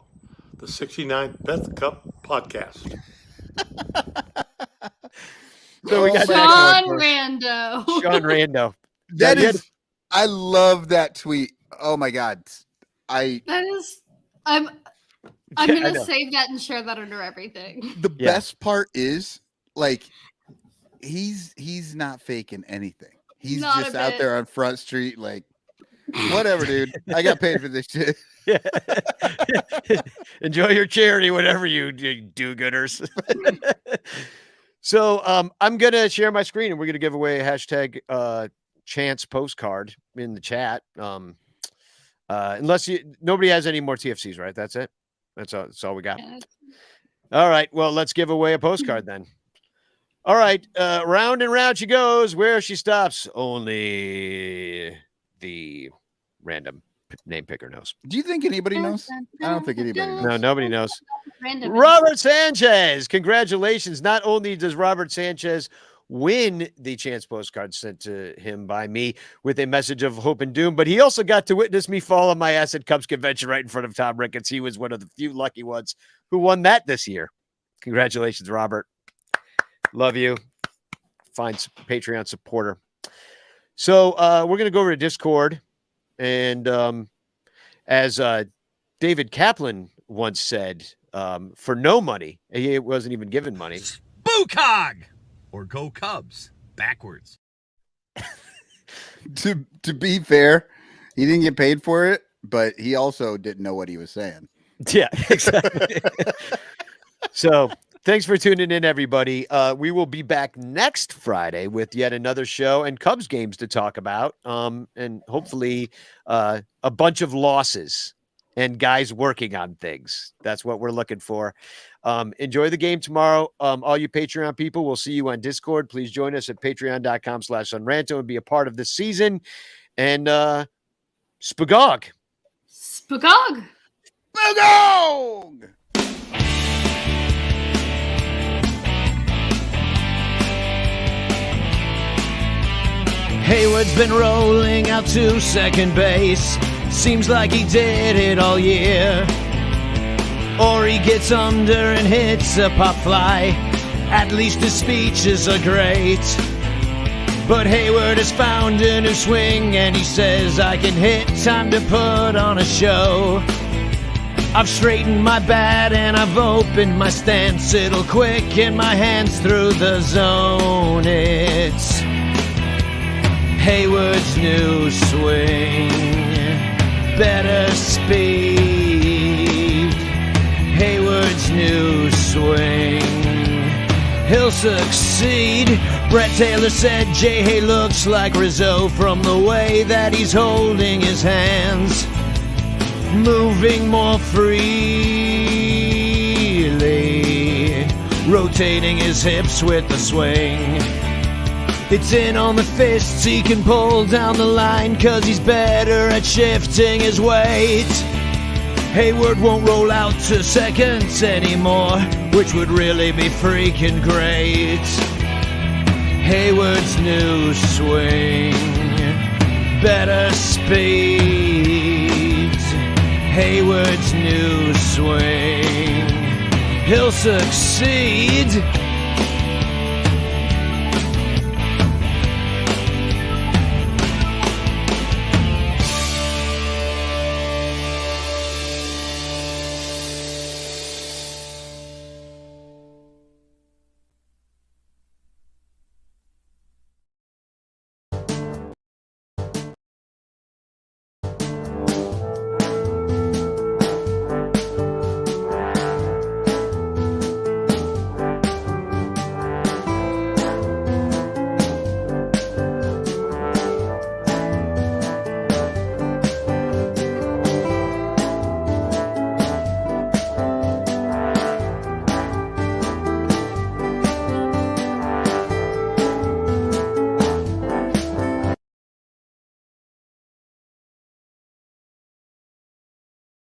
the 69th Beth Cup podcast. So we got Sean Rando. Sean Rando. That is, I love that tweet. Oh my God. I'm gonna save that and share that under everything. The best part is like he's not faking anything. He's Not just a out bit. there on Front Street, like, whatever, dude. I got paid for this shit. Yeah. Enjoy your charity, whatever you do-gooders. So I'm gonna share my screen and we're gonna give away a hashtag chance postcard in the chat. Unless nobody has any more TFCs, right? That's it. That's all we got. Yeah. All right. Well, let's give away a postcard then. All right. Round and round she goes. Where she stops, only the random name picker knows. Do you think anybody knows? I don't think anybody knows. No, nobody knows. Random. Robert Sanchez. Congratulations. Not only does Robert Sanchez win the chance postcard sent to him by me with a message of hope and doom, but he also got to witness me fall on my ass at Cubs convention right in front of Tom Ricketts. He was one of the few lucky ones who won that this year. Congratulations, Robert. Love you. Fine Patreon supporter. So we're going to go over to Discord. And as David Kaplan once said, for no money, he wasn't even given money. Spookog! Or go Cubs backwards. To be fair, he didn't get paid for it, but he also didn't know what he was saying. Yeah, exactly. So thanks for tuning in, everybody. We will be back next Friday with yet another show and Cubs games to talk about. And hopefully a bunch of losses and guys working on things. That's what we're looking for. Enjoy the game tomorrow. All you Patreon people, we'll see you on Discord. Please join us at patreon.com/Ranto and be a part of this season. And Spagog. Spagog. Spagog! Hayward's been rolling out to second base. Seems like he did it all year. Or he gets under and hits a pop fly. At least his speeches are great. But Hayward has found a new swing, and he says, I can hit, time to put on a show. I've straightened my bat and I've opened my stance. It'll quicken my hands through the zone. It's Hayward's new swing. Better speed. Hayward's new swing. He'll succeed. Brett Taylor said J-Hay looks like Rizzo from the way that he's holding his hands. Moving more freely, rotating his hips with the swing. It's in on the fists, he can pull down the line, 'cause he's better at shifting his weight. Hayward won't roll out to seconds anymore, which would really be freaking great. Hayward's new swing, better speed. Hayward's new swing, he'll succeed.